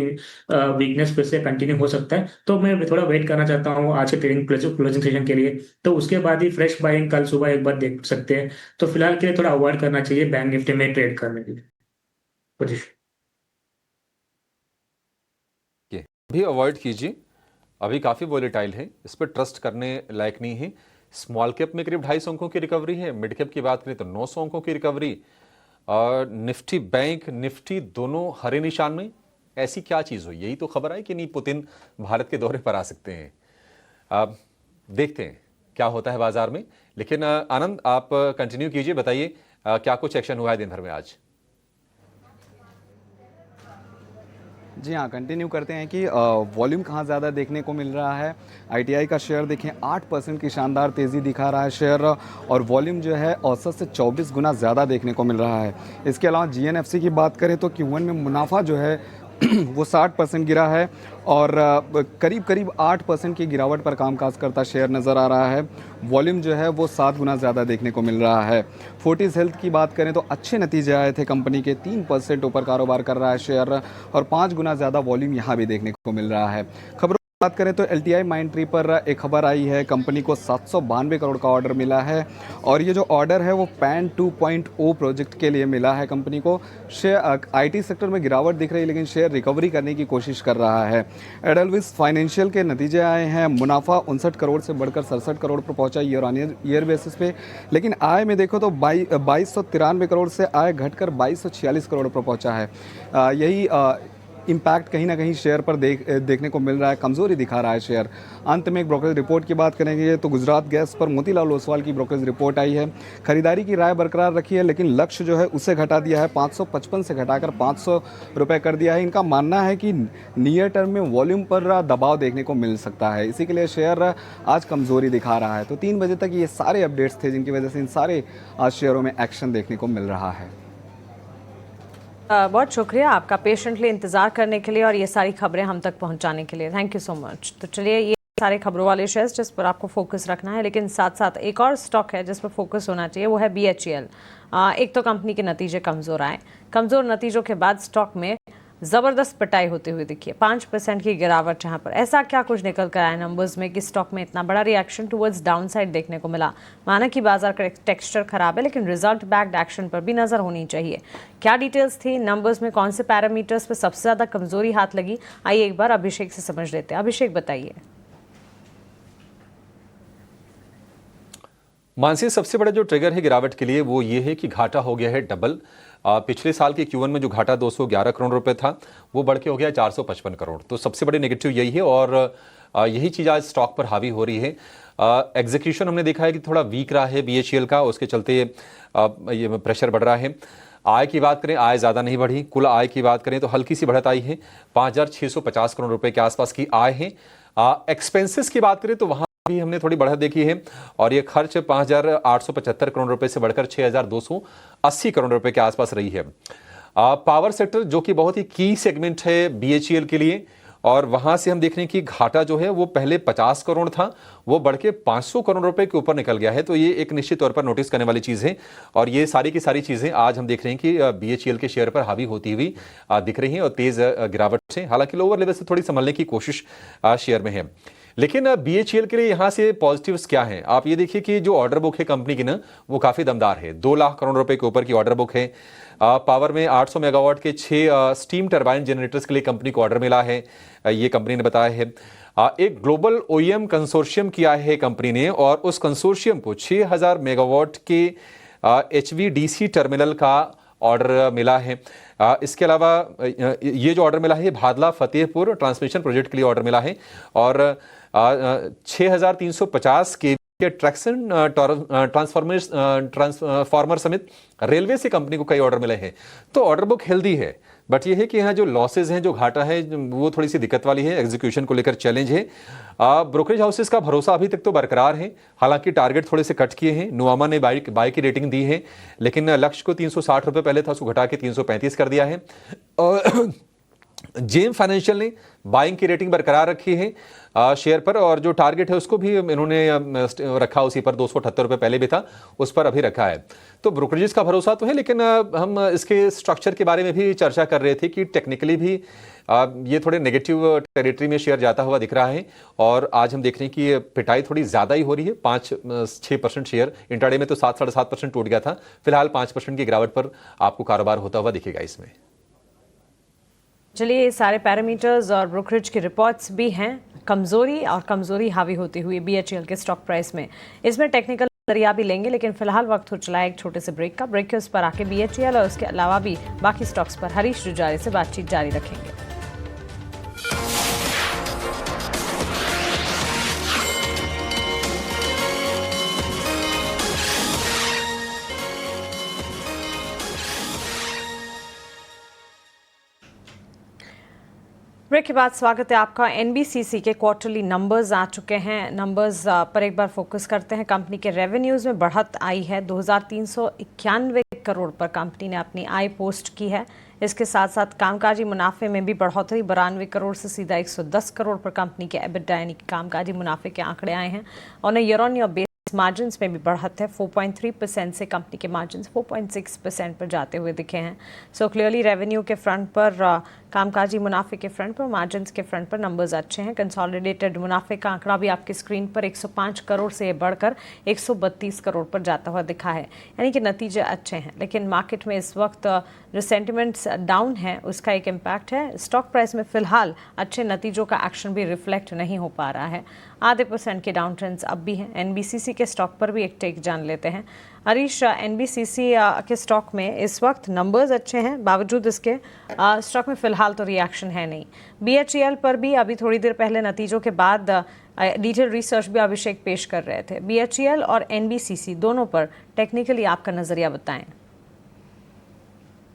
वीकनेस फिर से कंटिन्यू हो सकता है। तो मैं थोड़ा वेट करना चाहता हूँ आज के ट्रेडिंग क्लोजिंग सेशन के लिए, तो उसके बाद ही फ्रेश बाइंग कल सुबह एक बार देख सकते हैं। तो फिलहाल के लिए थोड़ा अवॉइड करना चाहिए बैंक निफ्टी में ट्रेड करने के लिए पोजीशन। भी अवॉइड कीजिए, अभी काफ़ी वॉलेटाइल है, इस पर ट्रस्ट करने लायक नहीं है। स्मॉल कैप में करीब 250 अंकों की रिकवरी है, मिड कैप की बात करें तो 900 अंकों की रिकवरी, और निफ्टी बैंक निफ्टी दोनों हरे निशान में। ऐसी क्या चीज़ हुई? यही तो खबर आई कि नहीं पुतिन भारत के दौरे पर आ सकते हैं। अब देखते हैं क्या होता है बाजार में। लेकिन आनंद, आप कंटिन्यू कीजिए, बताइए क्या कुछ एक्शन हुआ है दिन भर में आज। जी हाँ, कंटिन्यू करते हैं कि वॉल्यूम कहाँ ज़्यादा देखने को मिल रहा है। आईटीआई का शेयर देखें 8% की शानदार तेज़ी दिखा रहा है शेयर, और वॉल्यूम जो है औसत से 24 गुना ज़्यादा देखने को मिल रहा है। इसके अलावा जीएनएफसी की बात करें तो Q1 में मुनाफा जो है वो 60% गिरा है, और करीब करीब 8% की गिरावट पर कामकाज करता शेयर नज़र आ रहा है। वॉल्यूम जो है वो 7 गुना ज़्यादा देखने को मिल रहा है। फोर्टिस हेल्थ की बात करें तो अच्छे नतीजे आए थे कंपनी के, 3% ऊपर कारोबार कर रहा है शेयर, और 5 गुना ज़्यादा वॉल्यूम यहाँ भी देखने को मिल रहा है। खबरों बात करें तो LTI माइंट्री पर एक खबर आई है, कंपनी को 792 करोड़ का ऑर्डर मिला है, और ये जो ऑर्डर है वो पैन 2.0 प्रोजेक्ट के लिए मिला है कंपनी को। शेयर IT सेक्टर में गिरावट दिख रही है, लेकिन शेयर रिकवरी करने की कोशिश कर रहा है। एडलविस फाइनेंशियल के नतीजे आए हैं, मुनाफा 59 करोड़ से बढ़कर 67 करोड़ पर पहुंचा ईयर ऑन ईयर बेसिस पे, लेकिन आय में देखो तो 2293 करोड़ से आय घटकर 2246 करोड़ पर पहुंचा है। यही इम्पैक्ट कहीं ना कहीं शेयर पर देखने को मिल रहा है, कमज़ोरी दिखा रहा है शेयर। अंत में एक ब्रोकरेज रिपोर्ट की बात करेंगे तो गुजरात गैस पर मोतीलाल ओसवाल की ब्रोकरेज रिपोर्ट आई है। खरीदारी की राय बरकरार रखी है, लेकिन लक्ष्य जो है उसे घटा दिया है, 555 से घटाकर 500 रुपये कर दिया है। इनका मानना है कि नियर टर्म में वॉल्यूम पर दबाव देखने को मिल सकता है, इसी के लिए शेयर आज कमज़ोरी दिखा रहा है। तो 3 बजे तक ये सारे अपडेट्स थे जिनकी वजह से इन सारे आज शेयरों में एक्शन देखने को मिल रहा है। बहुत शुक्रिया आपका पेशेंटली इंतजार करने के लिए और ये सारी खबरें हम तक पहुंचाने के लिए। Thank you so much. तो चलिए, ये सारे खबरों वाले शेयर्स जिस पर आपको फोकस रखना है, लेकिन साथ साथ एक और स्टॉक है जिस पर फोकस होना चाहिए, वो है BHEL। एक तो कंपनी के नतीजे कमज़ोर आए, कमज़ोर नतीजों के बाद स्टॉक में ज़बरदस्त पिटाई होती हुई दिखी है, 5% की गिरावट। जहां पर ऐसा क्या कुछ निकल कर आया नंबर्स में कि स्टॉक में इतना बड़ा रिएक्शन टुवर्ड्स डाउनसाइड देखने को मिला। माना कि बाजार का टेक्सचर खराब है, लेकिन रिजल्ट बैक्ड एक्शन पर भी नजर होनी चाहिए। क्या डिटेल्स थी नंबर्स में, कौन से पैरामीटर्स पर सबसे ज़्यादा कमजोरी हाथ लगी, आइए एक बार अभिषेक से समझ लेते हैं। अभिषेक, बताइए। मानसी, सबसे बड़ा जो ट्रिगर है गिरावट के लिए वो ये है कि घाटा हो गया है डबल। पिछले साल के Q1 में जो घाटा 211 करोड़ रुपए था वो बढ़ के हो गया 455 करोड़। तो सबसे बड़ी नेगेटिव यही है, और यही चीज़ आज स्टॉक पर हावी हो रही है। एग्जीक्यूशन हमने देखा है कि थोड़ा वीक रहा है BHEL का, उसके चलते ये प्रेशर बढ़ रहा है। आय की बात करें, आय ज़्यादा नहीं बढ़ी। कुल आय की बात करें तो हल्की सी बढ़त आई है, 5,650 करोड़ रुपए के आसपास की आय है। एक्सपेंसेस की बात करें तो वहाँ भी हमने थोड़ी बढ़त देखी है, और ये खर्च 5,875 करोड़ रुपए से बढ़कर 6,280 करोड़ रुपए के आसपास रही है। पावर सेक्टर जो कि बहुत ही की सेगमेंट है BHEL के लिए, और वहां से हम देख रहे हैं कि घाटा जो है वो पहले 50 करोड़ था, वो बढ़ के 500 करोड़ रुपए के ऊपर निकल गया है। तो ये एक निश्चित तौर पर नोटिस करने वाली चीज़ है, और ये सारी की सारी चीज़ें आज हम देख रहे हैं कि BHEL के शेयर पर हावी होती हुई दिख रही हैं, और तेज़ गिरावट से, हालांकि लोअर लेवल से थोड़ी संभलने की कोशिश शेयर में है। लेकिन BHEL के लिए यहाँ से पॉजिटिव्स क्या हैं? आप ये देखिए कि जो ऑर्डर बुक है कंपनी की ना, वो काफ़ी दमदार है। 2 लाख करोड़ रुपए के ऊपर की ऑर्डर बुक है। पावर में 800 मेगावाट के 6 स्टीम टरबाइन जनरेटर्स के लिए कंपनी को ऑर्डर मिला है, ये कंपनी ने बताया है। एक ग्लोबल OEM कंसोर्शियम किया है कंपनी ने, और उस कंसोर्शियम को 6000 मेगावाट के HVDC टर्मिनल का ऑर्डर मिला है। इसके अलावा ये जो ऑर्डर मिला है भादला फतेहपुर ट्रांसमिशन प्रोजेक्ट के लिए ऑर्डर मिला है, और 6350 के ट्रैक्शन ट्रांसफार्मर समेत रेलवे से कंपनी को कई ऑर्डर मिले हैं। तो ऑर्डर बुक हेल्दी है, बट ये है कि यहाँ जो लॉसेज हैं, जो घाटा है, वो थोड़ी सी दिक्कत वाली है, एग्जीक्यूशन को लेकर चैलेंज है। ब्रोकरेज हाउसेस का भरोसा अभी तक तो बरकरार है, हालांकि टारगेट थोड़े से कट किए हैं। नुआमा ने बाई की रेटिंग दी है, लेकिन लक्ष्य को 360 रुपये पहले था, उसको घटा के 335 कर दिया है। जेम फाइनेंशियल ने बाइंग की रेटिंग बरकरार रखी है शेयर पर, और जो टारगेट है उसको भी इन्होंने रखा उसी पर, 278 रुपये पहले भी था, उस पर अभी रखा है। तो ब्रोकरेजेस का भरोसा तो है, लेकिन हम इसके स्ट्रक्चर के बारे में भी चर्चा कर रहे थे कि टेक्निकली भी ये थोड़े नेगेटिव टेरिटरी में शेयर जाता हुआ दिख रहा है, और आज हम देख रहे हैं कि ये पिटाई थोड़ी ज़्यादा ही हो रही है। 5-6% शेयर इंट्राडे में तो 7-7.5% टूट गया था, फिलहाल 5% की गिरावट पर आपको कारोबार होता हुआ दिखेगा इसमें। चलिए, ये सारे पैरामीटर्स और ब्रोकरेज की रिपोर्ट्स भी हैं। कमजोरी हावी होती हुई BHEL के स्टॉक प्राइस में, इसमें टेक्निकल नजरिया भी लेंगे, लेकिन फिलहाल वक्त हो चला है एक छोटे से ब्रेक का। ब्रेक के उस पर आके BHEL और उसके अलावा भी बाकी स्टॉक्स पर हरीश जुजारे से बातचीत जारी रखेंगे। ब्रेक के बाद स्वागत है आपका। NBCC के क्वार्टरली नंबर्स आ चुके हैं। नंबर्स पर एक बार फोकस करते हैं। कंपनी के रेवेन्यूज में बढ़त आई है, 2391 करोड़ पर कंपनी ने अपनी आय पोस्ट की है। इसके साथ साथ कामकाजी मुनाफे में भी बढ़ोतरी, 92 करोड़ से सीधा 110 करोड़ पर कंपनी के EBITDA यानी कि कामकाजी मुनाफे के आंकड़े आए हैं। और year on year base margin में भी बढ़त है, 4.3% से कंपनी के मार्जिन 4.6% पर जाते हुए दिखे हैं। सो क्लियरली रेवेन्यू के फ्रंट पर, कामकाजी मुनाफे के फ्रंट पर, मार्जिन के फ्रंट पर नंबर्स अच्छे हैं। कंसोलिडेटेड मुनाफे का आंकड़ा भी आपकी स्क्रीन पर 105 करोड़ से बढ़कर 132 करोड़ पर जाता हुआ दिखा है, यानी कि नतीजे अच्छे हैं। लेकिन मार्केट में इस वक्त जो सेंटिमेंट्स डाउन है उसका एक इम्पैक्ट है। स्टॉक प्राइस में फिलहाल अच्छे नतीजों का एक्शन भी रिफ्लेक्ट नहीं हो पा रहा है। आधे % के डाउन ट्रेंड्स अब भी हैं। NBCC के स्टॉक पर भी एक टेक जान लेते हैं। हरीश, NBCC के स्टॉक में इस वक्त नंबर्स अच्छे हैं, बावजूद इसके स्टॉक में फिलहाल तो रिएक्शन है नहीं। BHEL पर भी अभी थोड़ी देर पहले नतीजों के बाद डिटेल रिसर्च भी अभिषेक पेश कर रहे थे। BHEL और NBCC दोनों पर टेक्निकली आपका नजरिया बताएं।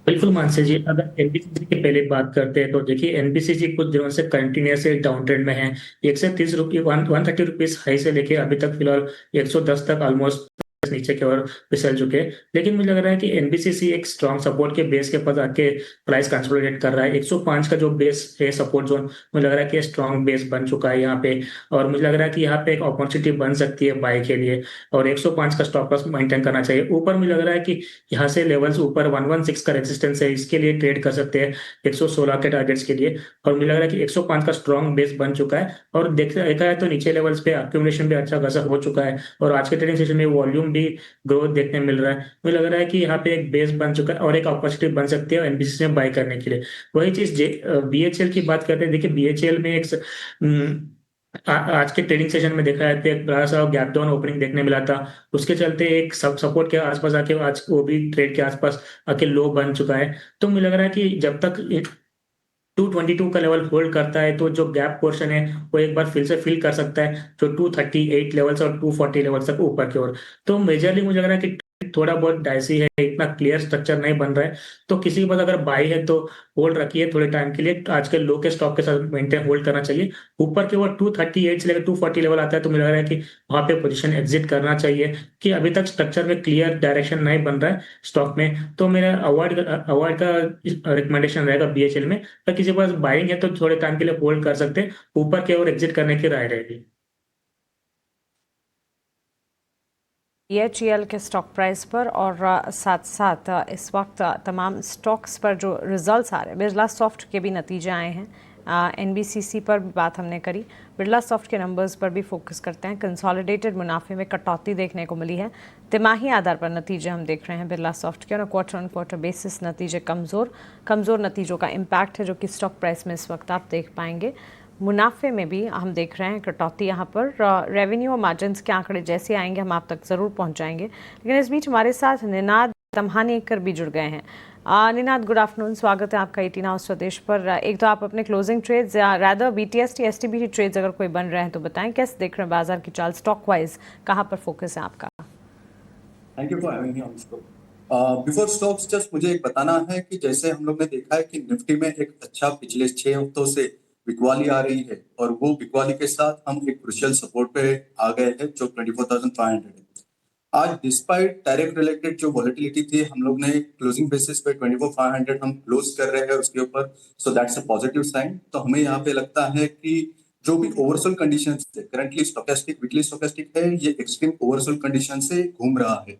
बिल्कुल मानसी जी, अगर एनबीसीसी की पहले बात करते हैं तो देखिए एनबीसीसी कुछ दिनों से कंटिन्यूस डाउन ट्रेंड में है। 130 रुपये 130 रुपीज हाई से लेके अभी तक फिलहाल 110 तक ऑलमोस्ट नीचे की ओर फिसल चुके। लेकिन मुझे लग रहा है कि एनबीसीसी एक स्ट्रॉन्ग सपोर्ट के बेस के पास आके प्राइस कंसोलिडेट कर रहा है। 105 का जो बेस है सपोर्ट जोन, मुझे लग रहा है कि स्ट्रॉन्ग बेस बन चुका है यहाँ पे, और मुझे लग रहा है कि यहाँ पे एक अपॉर्चुनिटी बन सकती है बाय के लिए, और 105 का स्टॉप लॉस मेंटेन करना चाहिए। ऊपर मुझे लग रहा है कि यहाँ से लेवल्स ऊपर 116 का रेजिस्टेंस है, इसके लिए ट्रेड कर सकते हैं 116 के टारगेट्स के लिए, और मुझे लग रहा है कि 105 का स्ट्रॉन्ग बेस बन चुका है। और देखा है तो नीचे लेवल्स पे एक्यूमुलेशन भी अच्छा खासा हो चुका है, और आज के ट्रेडिंग सेशन में वॉल्यूम भी ग्रोथ देखने मिल रहा है। मुझे लग रहा है कि यहाँ पे एक बेस बन चुका है और एक अपॉर्चुनिटी बन सकती है एनबीसीसी में बाय करने के लिए। वही चीज BHEL की बात करते हैं। देखिए BHEL में एक आज के ट्रेडिंग सेशन में देखा है एक बड़ा सा गैप डाउन ओपनिंग देखने मिला था, उसके चलते एक सपोर्ट के आसपास आके आज वो भी ट्रेड के आसपास आके लो बन चुका है। तो मुझे लग रहा है कि जब तक 222 का लेवल होल्ड करता है तो जो गैप पोर्शन है वो एक बार फिर से फिल कर सकता है, जो 238 लेवल्स और 240 लेवल्स तक ऊपर की ओर। तो मेजरली मुझे लग रहा है कि थोड़ा बहुत डाइसी है, इतना क्लियर स्ट्रक्चर नहीं बन रहा है। तो किसी के पास अगर बाई है तो होल्ड रखिए थोड़े टाइम के लिए, आज के लो के स्टॉक के साथ मेंटेन होल्ड करना चाहिए। ऊपर के ओर 238 से लेकर 240 लेवल आता है तो मुझे लग रहा है कि वहां पे पोजीशन एग्जिट करना चाहिए, कि अभी तक स्ट्रक्चर में क्लियर डायरेक्शन नहीं बन रहा है स्टॉक में। तो मेरा अवॉइड का रिकमेंडेशन रहेगा BHEL में। अगर किसी के पास बाइंग है तो थोड़े टाइम के लिए होल्ड कर सकते हैं, ऊपर के ओर एग्जिट करने की राय रहेगी। BHEL के स्टॉक प्राइस पर और साथ साथ इस वक्त तमाम स्टॉक्स पर जो रिजल्ट्स आ रहे हैं, बिरला सॉफ्ट के भी नतीजे आए हैं। NBCC पर भी बात हमने करी, बिरला सॉफ्ट के नंबर्स पर भी फोकस करते हैं। कंसोलिडेटेड मुनाफे में कटौती देखने को मिली है। तिमाही आधार पर नतीजे हम देख रहे हैं बिरला सॉफ्ट के, और क्वार्टर ऑन क्वार्टर बेसिस नतीजे कमज़ोर नतीजों का इम्पैक्ट है जो कि स्टॉक प्राइस में इस वक्त आप देख पाएंगे। मुनाफे में भी हम देख रहे हैं कटौती यहाँ पर। रेवेन्यू और मार्जिन्स के आंकड़े जैसे आएंगे हम आप तक ज़रूर पहुँचाएंगे। लेकिन इस बीच हमारे साथ निनाद तम्हानेकर भी जुड़ गए हैं। निनाद, गुड आफ्टरनून, स्वागत है आपका 18 हाउस स्वदेश पर। एक तो आप अपने क्लोजिंग ट्रेड्स या रैदर BTST STBT ट्रेड्स अगर कोई बन रहे हैं तो बताएं, कैसे देख रहे हैं बाजार की चाल, स्टॉक वाइज कहाँ पर फोकस है आपका? Thank you for having me on show. Before stocks just मुझे एक बताना है कि जैसे हम लोग ने देखा है कि निफ्टी में एक अच्छा पिछले 6 हफ्तों से बिकवाली आ रही है, और वो बिकवाली के साथ हम एक क्रुशियल सपोर्ट पे आ गए हैं जो 24,500 है। आज डिस्पाइट टैरिफ रिलेटेड जो वॉलेटिलिटी थी, हम लोग ने क्लोजिंग बेसिस पे 24,500 हम क्लोज कर रहे हैं उसके ऊपर, so that's a positive sign. तो हमें यहाँ पे लगता है कि जो भी ओवरसोल्ड कंडीशंस थे, करंटली स्टोकेस्टिक वीकली स्टोकेस्टिक है, ये एक्सट्रीम ओवरसोल्ड कंडीशन से घूम रहा है।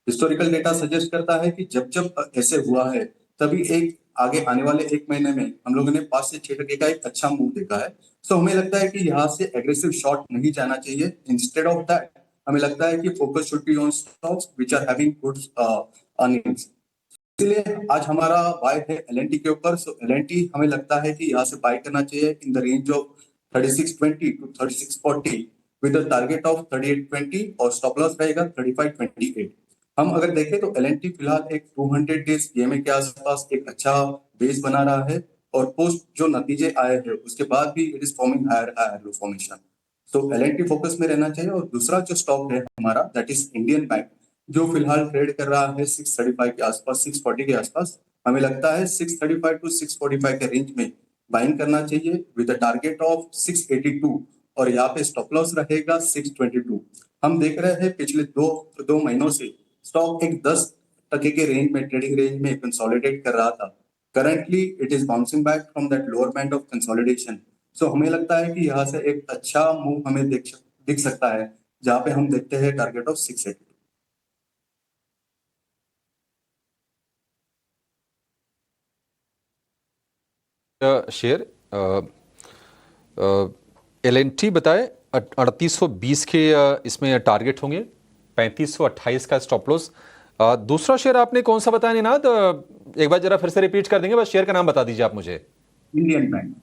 हिस्टोरिकल डेटा सजेस्ट करता है कि जब जब ऐसे हुआ है तभी एक आगे आने वाले 1 महीने में हम लोगों ने 5 से 6% का एक अच्छा मूव देखा है। सो हमें लगता है कि यहाँ से एग्रेसिव शॉर्ट नहीं जाना चाहिए। इंस्टेड ऑफ दैट हमें लगता है कि focus should be on stocks which are having good earnings. इसलिए आज हमारा बाय है L&T के ऊपर। सो L&T हमें लगता है कि यहाँ से बाय करना चाहिए in the range of 3620 to 3640 with a target of 3820 और स्टॉप लॉस रहेगा 3528। हम अगर देखें तो L&T फिलहाल एक 200 डेज EMA के आसपास एक अच्छा बेस बना रहा है और पोस्ट जो नतीजे आए हैं उसके बाद भी it is forming higher low formation. तो L&T फोकस में रहना चाहिए। और दूसरा जो स्टॉक है हमारा दैट इज इंडियन बैंक, जो फिलहाल ट्रेड कर रहा है 635 के आसपास, 640 के आसपास। हमें लगता है 635 टू 645 के रेंज में बाइंग करना चाहिए विद अ टारगेट ऑफ 682 और यहाँ पे स्टॉप लॉस रहेगा 622। हम देख रहे हैं पिछले दो महीनों से स्टॉक एक 10% के रेंज में, ट्रेडिंग रेंज में कंसोलिडेट कर रहा था। Currently it is bouncing back from that lower band of consolidation. So हमें लगता है कि यहाँ से एक अच्छा मूव हमें दिख सकता है, जहां पे हम देखते हैं टारगेट ऑफ 682। शेयर L&T बताए 3820 के इसमें टारगेट होंगे, 3528 का स्टॉप लॉस। दूसरा शेयर आपने कौन सा बताया निनाद? एक बार जरा फिर से रिपीट कर देंगे, बस शेयर का नाम बता दीजिए आप मुझे। Indian bank.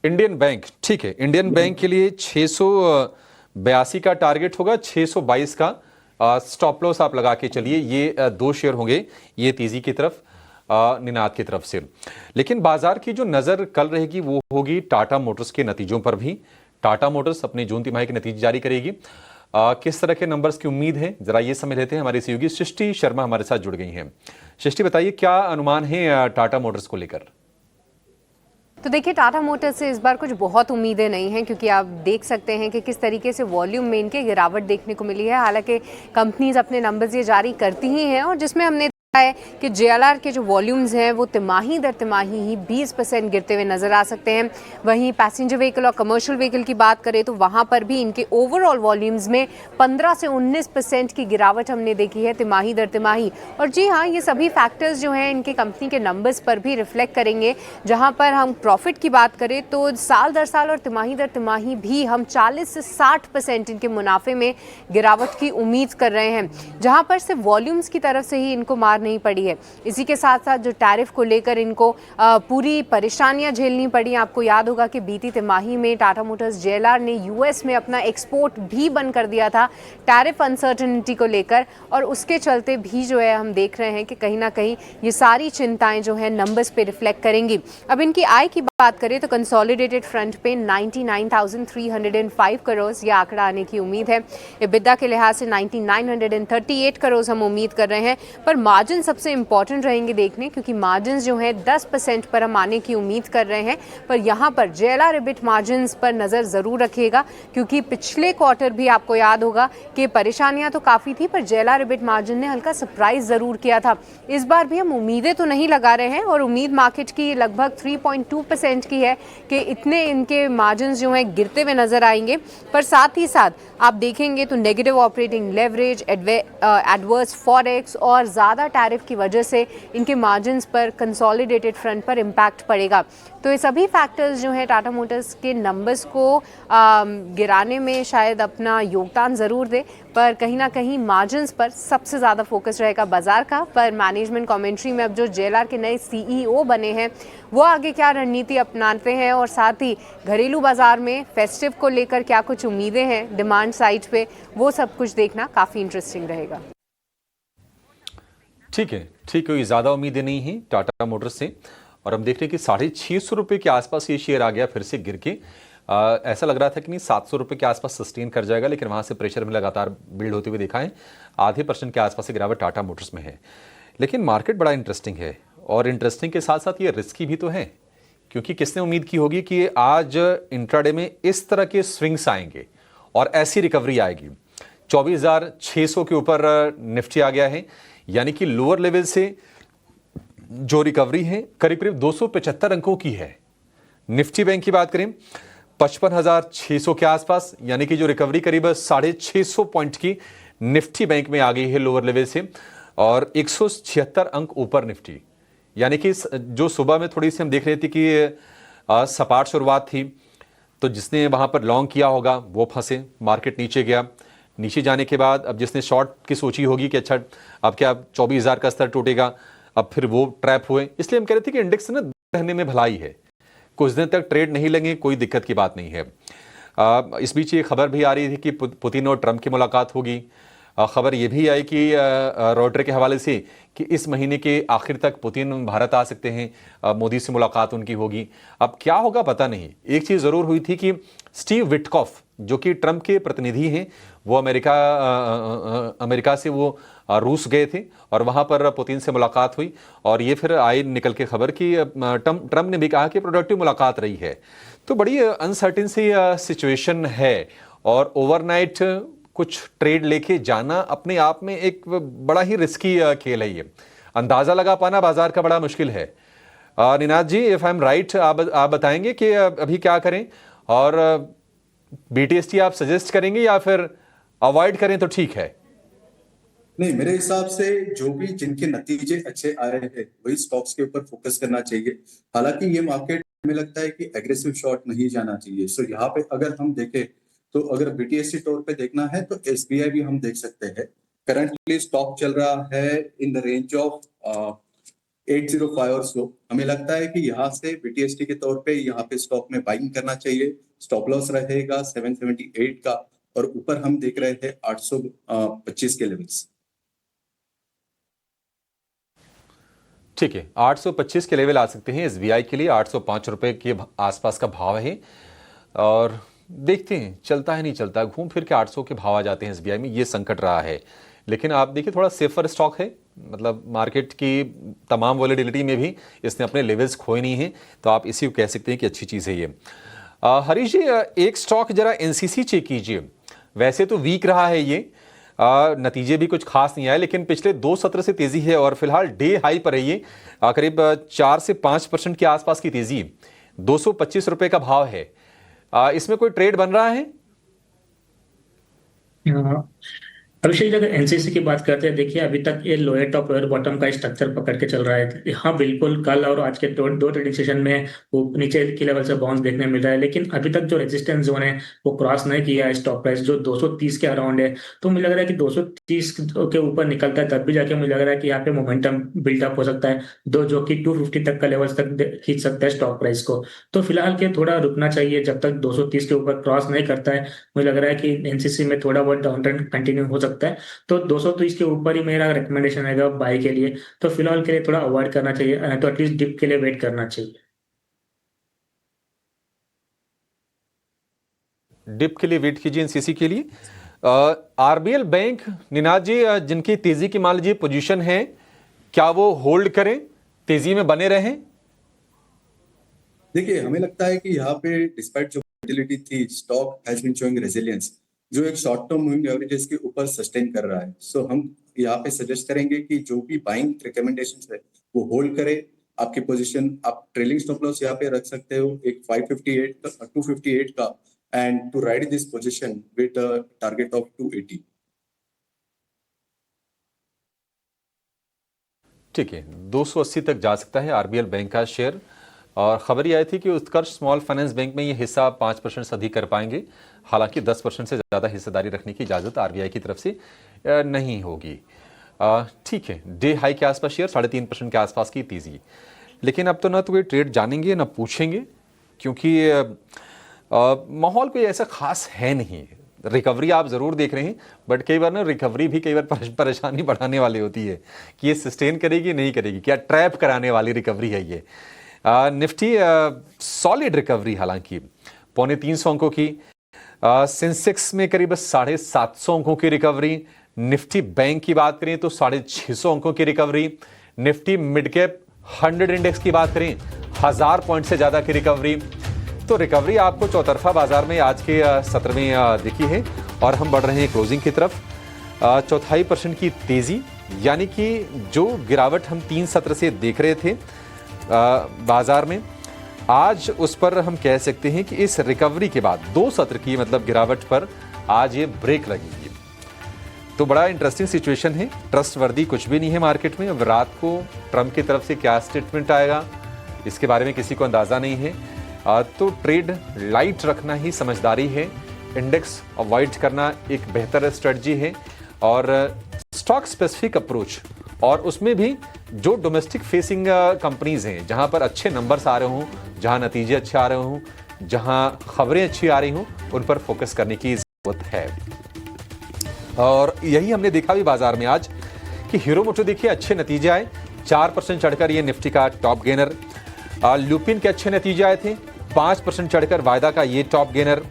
इंडियन बैंक, ठीक है। इंडियन बैंक के लिए 682 का टारगेट होगा, 622 का स्टॉप लॉस आप लगा के चलिए। ये दो शेयर होंगे, ये तेजी की तरफ, निनाद की तरफ से। लेकिन बाजार की जो नजर कल रहेगी वो होगी टाटा मोटर्स के नतीजों पर भी। टाटा मोटर्स अपनी जून तिमाही के नतीजे जारी करेगी। किस तरह के नंबर्स की उम्मीद है, जरा ये समझ लेते हैं। हमारी सहयोगी सृष्टि शर्मा हमारे साथ जुड़ गई हैं। सृष्टि, बताइए क्या अनुमान है टाटा मोटर्स को लेकर? तो देखिए, टाटा मोटर्स से इस बार कुछ बहुत उम्मीदें नहीं हैं, क्योंकि आप देख सकते हैं कि किस तरीके से वॉल्यूम में इनके गिरावट देखने को मिली है। हालांकि कंपनीज अपने नंबर्स ये जारी करती ही हैं, और जिसमें हमने है कि JLR के जो वॉल्यूम्स हैं वो तिमाही दर तिमाही ही 20% गिरते हुए नजर आ सकते हैं। वहीं पैसेंजर व्हीकल और कमर्शियल व्हीकल की बात करें तो वहां पर भी इनके ओवरऑल वॉल्यूम्स में 15 से 19% की गिरावट हमने देखी है तिमाही दर तिमाही। और जी हाँ, ये सभी फैक्टर्स जो हैं इनके कंपनी के नंबर्स पर भी रिफ्लेक्ट करेंगे। जहां पर हम प्रॉफिट की बात करें तो साल दर साल और तिमाही दर तिमाही भी हम 40 से 60% इनके मुनाफे में गिरावट की उम्मीद कर रहे हैं, जहां पर सिर्फ वॉल्यूम्स की तरफ से ही इनको मार नहीं पड़ी है। इसी के साथ साथ जो टैरिफ को लेकर इनको पूरी परेशानियां झेलनी पड़ी। आपको याद होगा कि बीती तिमाही में टाटा मोटर्स JLR ने US में अपना एक्सपोर्ट भी बंद कर दिया था टैरिफ अनसर्टेनिटी को लेकर, और उसके चलते भी जो है हम देख रहे हैं कि कहीं ना कहीं ये सारी चिंताएं जो है नंबर्स पे रिफ्लेक्ट करेंगी। अब इनकी आय की बात करें तो कंसोलिडेटेड फ्रंट पे 99,305 करोड़ ये आंकड़ा आने की उम्मीद है। EBITDA के लिहाज से 9,938 करोड़ हम उम्मीद कर रहे हैं। पर मार्जिन सबसे इंपॉर्टेंट रहेंगे देखने, क्योंकि मार्जिन जो है 10% पर हम आने की उम्मीद कर रहे हैं। पर यहाँ पर JLR EBIT मार्जिन पर नजर जरूर रखिएगा, क्योंकि पिछले क्वार्टर भी आपको याद होगा कि परेशानियां तो काफी थी, पर JLR EBIT मार्जिन ने हल्का सरप्राइज जरूर किया था। इस बार भी हम उम्मीदें तो नहीं लगा रहे हैं, और उम्मीद मार्केट की लगभग 3.2% की है कि इतने इनके मार्जिन जो है गिरते हुए नजर आएंगे। पर साथ ही साथ आप देखेंगे तो negative operating leverage, adverse forex और ज़्यादा टैरिफ की वजह से इनके मार्जिन्स पर कंसोलिडेटेड फ्रंट पर इम्पैक्ट पड़ेगा। तो ये सभी फैक्टर्स जो हैं टाटा मोटर्स के नंबर्स को गिराने में शायद अपना योगदान ज़रूर दे, पर कहीं ना कहीं मार्जिन्स पर सबसे ज़्यादा फोकस रहेगा बाजार का। पर मैनेजमेंट कमेंट्री में अब जो JLR के नए CEO बने हैं वो आगे क्या रणनीति अपनाते हैं, और साथ ही घरेलू बाजार में फेस्टिव को लेकर क्या कुछ उम्मीदें हैं डिमांड साइड पे, वो सब कुछ देखना काफ़ी इंटरेस्टिंग रहेगा। ठीक है, कोई ज़्यादा उम्मीदें नहीं है टाटा मोटर्स से। और हम देख रहे हैं कि 650 रुपये के आसपास ये शेयर आ गया फिर से गिर के। ऐसा लग रहा था कि नहीं 700 रुपये के आसपास सस्टेन कर जाएगा, लेकिन वहाँ से प्रेशर में लगातार बिल्ड होते हुए देखा है। आधे % के आसपास से गिरावट टाटा मोटर्स में है। लेकिन मार्केट बड़ा इंटरेस्टिंग है, और इंटरेस्टिंग के साथ साथ ये रिस्की भी तो है, क्योंकि किसने उम्मीद की होगी कि आज इंट्राडे में इस तरह के स्विंग्स आएंगे और ऐसी रिकवरी आएगी। 24,600 के ऊपर निफ्टी आ गया है, यानी कि लोअर लेवल से जो रिकवरी है करीब करीब 275 अंकों की है। निफ्टी बैंक की बात करें 55,600 के आसपास, यानी कि जो रिकवरी करीब 650 पॉइंट की निफ्टी बैंक में आ गई है लोअर लेवल से, और 176 अंक ऊपर निफ्टी, यानी कि जो सुबह में थोड़ी सी हम देख रहे थे कि सपाट शुरुआत थी, तो जिसने वहां पर लॉन्ग किया होगा वो फंसे, मार्केट नीचे गया। नीचे जाने के बाद अब जिसने शॉर्ट की सोची होगी कि अच्छा अब क्या 24,000 का स्तर टूटेगा, अब फिर वो ट्रैप हुए। इसलिए हम कह रहे थे कि इंडेक्स ना रहने में भलाई है, कुछ दिन तक ट्रेड नहीं लगे, कोई दिक्कत की बात नहीं है। इस बीच ये खबर भी आ रही थी कि पुतिन और ट्रंप की मुलाकात होगी। खबर ये भी आई कि रॉयटर के हवाले से कि इस महीने के आखिर तक पुतिन भारत आ सकते हैं, मोदी से मुलाकात उनकी होगी। अब क्या होगा पता नहीं। एक चीज़ ज़रूर हुई थी कि स्टीव विटकॉफ जो कि ट्रंप के प्रतिनिधि हैं, वो अमेरिका से वो रूस गए थे और वहाँ पर पुतिन से मुलाकात हुई, और ये फिर आई निकल के खबर कि ट्रंप ने भी कहा कि प्रोडक्टिव मुलाकात रही है। तो बड़ी अनसर्टेन सी सिचुएशन है, और ओवरनाइट कुछ ट्रेड लेके जाना अपने आप में एक बड़ा ही रिस्की खेल है। ये अंदाज़ा लगा पाना बाजार का बड़ा मुश्किल है। निनाद जी, इफ आई एम राइट, आप बताएंगे कि अभी क्या करें, और बीटीएसटी आप सजेस्ट करेंगे या फिर अवॉइड करें तो ठीक है? नहीं, मेरे हिसाब से जो भी जिनके नतीजे अच्छे आ रहे हैं वही स्टॉक्स के ऊपर फोकस करना चाहिए। हालांकि ये मार्केट हमें लगता है कि एग्रेसिव शॉर्ट नहीं जाना चाहिए। सो यहाँ पे अगर हम देखें तो अगर बीटीएसटी तौर पे देखना है तो एसबीआई भी हम देख सकते हैं। करंटली स्टॉक चल रहा है इन द रेंज ऑफ 805 और सो। हमें लगता है कि यहाँ से बीटीएसटी के तौर पे यहाँ पे स्टॉक में बाइंग करना चाहिए। स्टॉप लॉस रहेगा 778 का, और ऊपर हम देख रहे हैं 825 के लेवल्स। ठीक है, 825 के लेवल आ सकते हैं एसबीआई के लिए। 805 रुपए के आसपास का भाव है, और देखते हैं चलता है नहीं चलता, घूम फिर के 800 के भाव आ जाते हैं एसबीआई में। ये संकट रहा है, लेकिन आप देखिए थोड़ा सेफर स्टॉक है, मतलब मार्केट की तमाम वॉलेटिलिटी में भी इसने अपने लेवल्स खोए नहीं हैं, तो आप इसी को कह सकते हैं कि अच्छी चीज़ है ये। हरीश जी, एक स्टॉक जरा एनसीसी चेक कीजिए। वैसे तो वीक रहा है ये, नतीजे भी कुछ खास नहीं आए, लेकिन पिछले 2 सत्र से तेजी है, और फिलहाल डे हाई पर है ये। करीब 4 से 5% के आसपास की तेजी, 225 रुपए का भाव है। इसमें कोई ट्रेड बन रहा है? अभिषेक, अगर एनसीसी की बात करते हैं, देखिए अभी तक ये लोअर टॉप लोअर बॉटम का स्ट्रक्चर पकड़ के चल रहा है। हाँ बिल्कुल, कल और आज के दो ट्रेडिंग सेशन में वो नीचे के लेवल से बाउंस देखने मिल रहा है, लेकिन अभी तक जो रेजिस्टेंस जोन है वो क्रॉस नहीं किया है स्टॉक प्राइस, जो 230 के अराउंड है। तो मुझे लग रहा है कि 230 के ऊपर निकलता है तब भी जाके मुझे लग रहा है कि यहाँ पे मोमेंटम बिल्डअप हो सकता है, जो कि 250 तक का लेवल तक खींच सकता है स्टॉक प्राइस को। तो फिलहाल के थोड़ा रुकना चाहिए जब तक 230 के ऊपर क्रॉस नहीं करता है। मुझे लग रहा है कि एनसीसी में थोड़ा बहुत डाउन ट्रेंड कंटिन्यू हो सकता है, तो 230 के ऊपर ही मेरा रिकमेंडेशन रहेगा बाय के लिए। तो फिलहाल के लिए थोड़ा अवॉइड करना चाहिए, तो एटलीस्ट डिप के लिए वेट करना चाहिए। डिप के लिए वेट कीजिए एनसीसी के लिए। आरबीएल बैंक, निनाद जी, जिनकी तेजी की मान लीजिए पोजीशन है, क्या वो होल्ड करें, तेजी में बने रहें? देखिए, हमें लगता है कि यहाँ पे डिस्पाइट जो वोलेटिलिटी थी, stock has been showing resilience, जो एक शॉर्ट टर्म मूविंग एवरेजेस के ऊपर सस्टेन कर रहा है। सो हम यहाँ पे सजेस्ट करेंगे कि जो भी बाइंग रिकमेंडेशंस है वो होल्ड करे। आपकी पोजीशन आप ट्रेलिंग स्टॉप लॉस यहाँ पे रख सकते हो एक 558 का 258 का, and to ride this position with target of 280। ठीक है, 280 तक जा सकता है आरबीएल बैंक का शेयर। और खबर ये आई थी कि उत्कर्ष स्मॉल फाइनेंस बैंक में ये हिस्सा 5% से अधिक कर पाएंगे, हालांकि 10% से ज़्यादा हिस्सेदारी रखने की इजाज़त आरबीआई की तरफ से नहीं होगी। ठीक है, डे हाई के आसपास शेयर 3.5% के आसपास की तेज़ी, लेकिन अब तो ना तो कोई ट्रेड जानेंगे ना पूछेंगे, क्योंकि माहौल कोई ऐसा खास है नहीं। रिकवरी आप ज़रूर देख रहे हैं, बट कई बार ना रिकवरी भी कई बार परेशानी बढ़ाने वाली होती है कि ये सस्टेन करेगी नहीं करेगी, क्या ट्रैप कराने वाली रिकवरी है ये। निफ्टी सॉलिड रिकवरी, हालांकि 250 अंकों की। सेंसेक्स में करीब 750 अंकों की रिकवरी। निफ्टी बैंक की बात करें तो 650 अंकों की recovery. Nifty mid cap 100 index की बात करें 1000 पॉइंट से ज्यादा की रिकवरी। तो रिकवरी आपको चौतरफा बाजार में आज के सत्र में दिखी है और हम बढ़ रहे हैं क्लोजिंग की तरफ। 0.25% की तेजी, यानी कि जो गिरावट हम 3 सत्र से देख रहे थे बाजार में, आज उस पर हम कह सकते हैं कि इस रिकवरी के बाद 2 सत्र की मतलब गिरावट पर आज ये ब्रेक लगेगी। तो बड़ा इंटरेस्टिंग सिचुएशन है, ट्रस्टवर्दी कुछ भी नहीं है मार्केट में। अब रात को ट्रंप की तरफ से क्या स्टेटमेंट आएगा इसके बारे में किसी को अंदाजा नहीं है। तो ट्रेड लाइट रखना ही समझदारी है, इंडेक्स अवॉइड करना एक बेहतर स्ट्रेटजी है और स्टॉक स्पेसिफिक अप्रोच, और उसमें भी जो डोमेस्टिक फेसिंग कंपनीज हैं, जहां पर अच्छे नंबर्स आ रहे हों, जहां नतीजे अच्छे आ रहे हों, जहां खबरें अच्छी आ रही हों, उन पर फोकस करने की जरूरत है। और यही हमने देखा भी बाजार में आज कि हीरो मोटो देखिए अच्छे नतीजे आए, 4% चढ़कर ये निफ्टी का टॉप गेनर। लुपिन के अच्छे नतीजे आए थे, 5% चढ़कर वायदा का ये टॉप गेनर।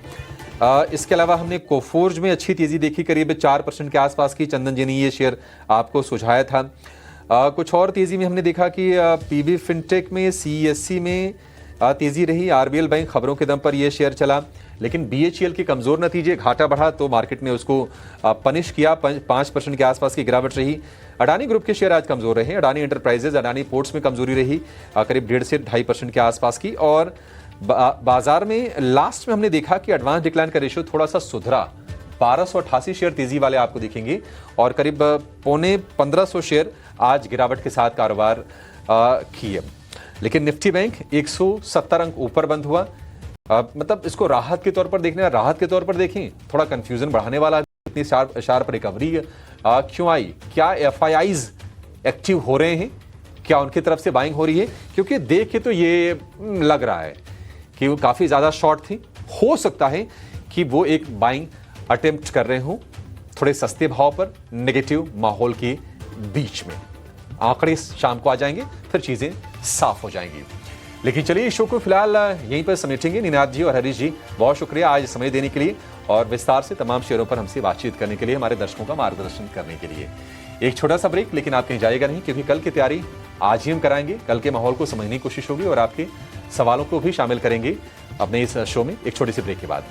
इसके अलावा हमने कोफोर्ज में अच्छी तेजी देखी, करीब 4% के आसपास की। चंदन जी ने ये शेयर आपको सुझाया था। कुछ और तेजी में हमने देखा कि पीबी फिनटेक में, सीएससी में तेजी रही। आरबीएल बैंक खबरों के दम पर यह शेयर चला, लेकिन बीएचईएल के कमजोर नतीजे, घाटा बढ़ा तो मार्केट ने उसको पनिश किया। 5% के आसपास की गिरावट रही। अडानी ग्रुप के शेयर आज कमजोर रहे। अडानी एंटरप्राइजेज, अडानी पोर्ट्स में कमजोरी रही, करीब 1.5 से 2.5% के आसपास की। और बाजार में लास्ट में हमने देखा कि एडवांस डिक्लाइन का रेशियो थोड़ा सा सुधरा, 1288 शेयर तेजी वाले आपको दिखेंगे और करीब 1500 शेयर आज गिरावट के साथ कारोबार किए। लेकिन निफ्टी बैंक 170 अंक ऊपर बंद हुआ। मतलब इसको राहत के तौर पर देखना है, राहत के तौर पर देखें, थोड़ा कंफ्यूजन बढ़ाने वाला। इतनी शार्प रिकवरी क्यों आई? क्या एफआईआईज एक्टिव हो रहे हैं? क्या उनकी तरफ से बाइंग हो रही है? क्योंकि देख के तो ये लग रहा है कि वो काफी ज्यादा शॉर्ट थी। हो सकता है कि वो एक बाइंग अटेम्प्ट कर रहे हों थोड़े सस्ते भाव पर, नेगेटिव माहौल के बीच में। आंकड़े शाम को आ जाएंगे, फिर चीजें साफ हो जाएंगी। लेकिन चलिए इस शो को फिलहाल यहीं पर समेटेंगे। निनाद जी और हरीश जी, बहुत शुक्रिया आज समय देने के लिए और विस्तार से तमाम शेयरों पर हमसे बातचीत करने के लिए, हमारे दर्शकों का मार्गदर्शन करने के लिए। एक छोटा सा ब्रेक, लेकिन आप कहीं जाइएगा नहीं, क्योंकि कल की तैयारी आज ही हम कराएंगे। कल के माहौल को समझने की कोशिश होगी और आपके सवालों को भी शामिल करेंगे अपने इस शो में एक छोटी सी ब्रेक के बाद।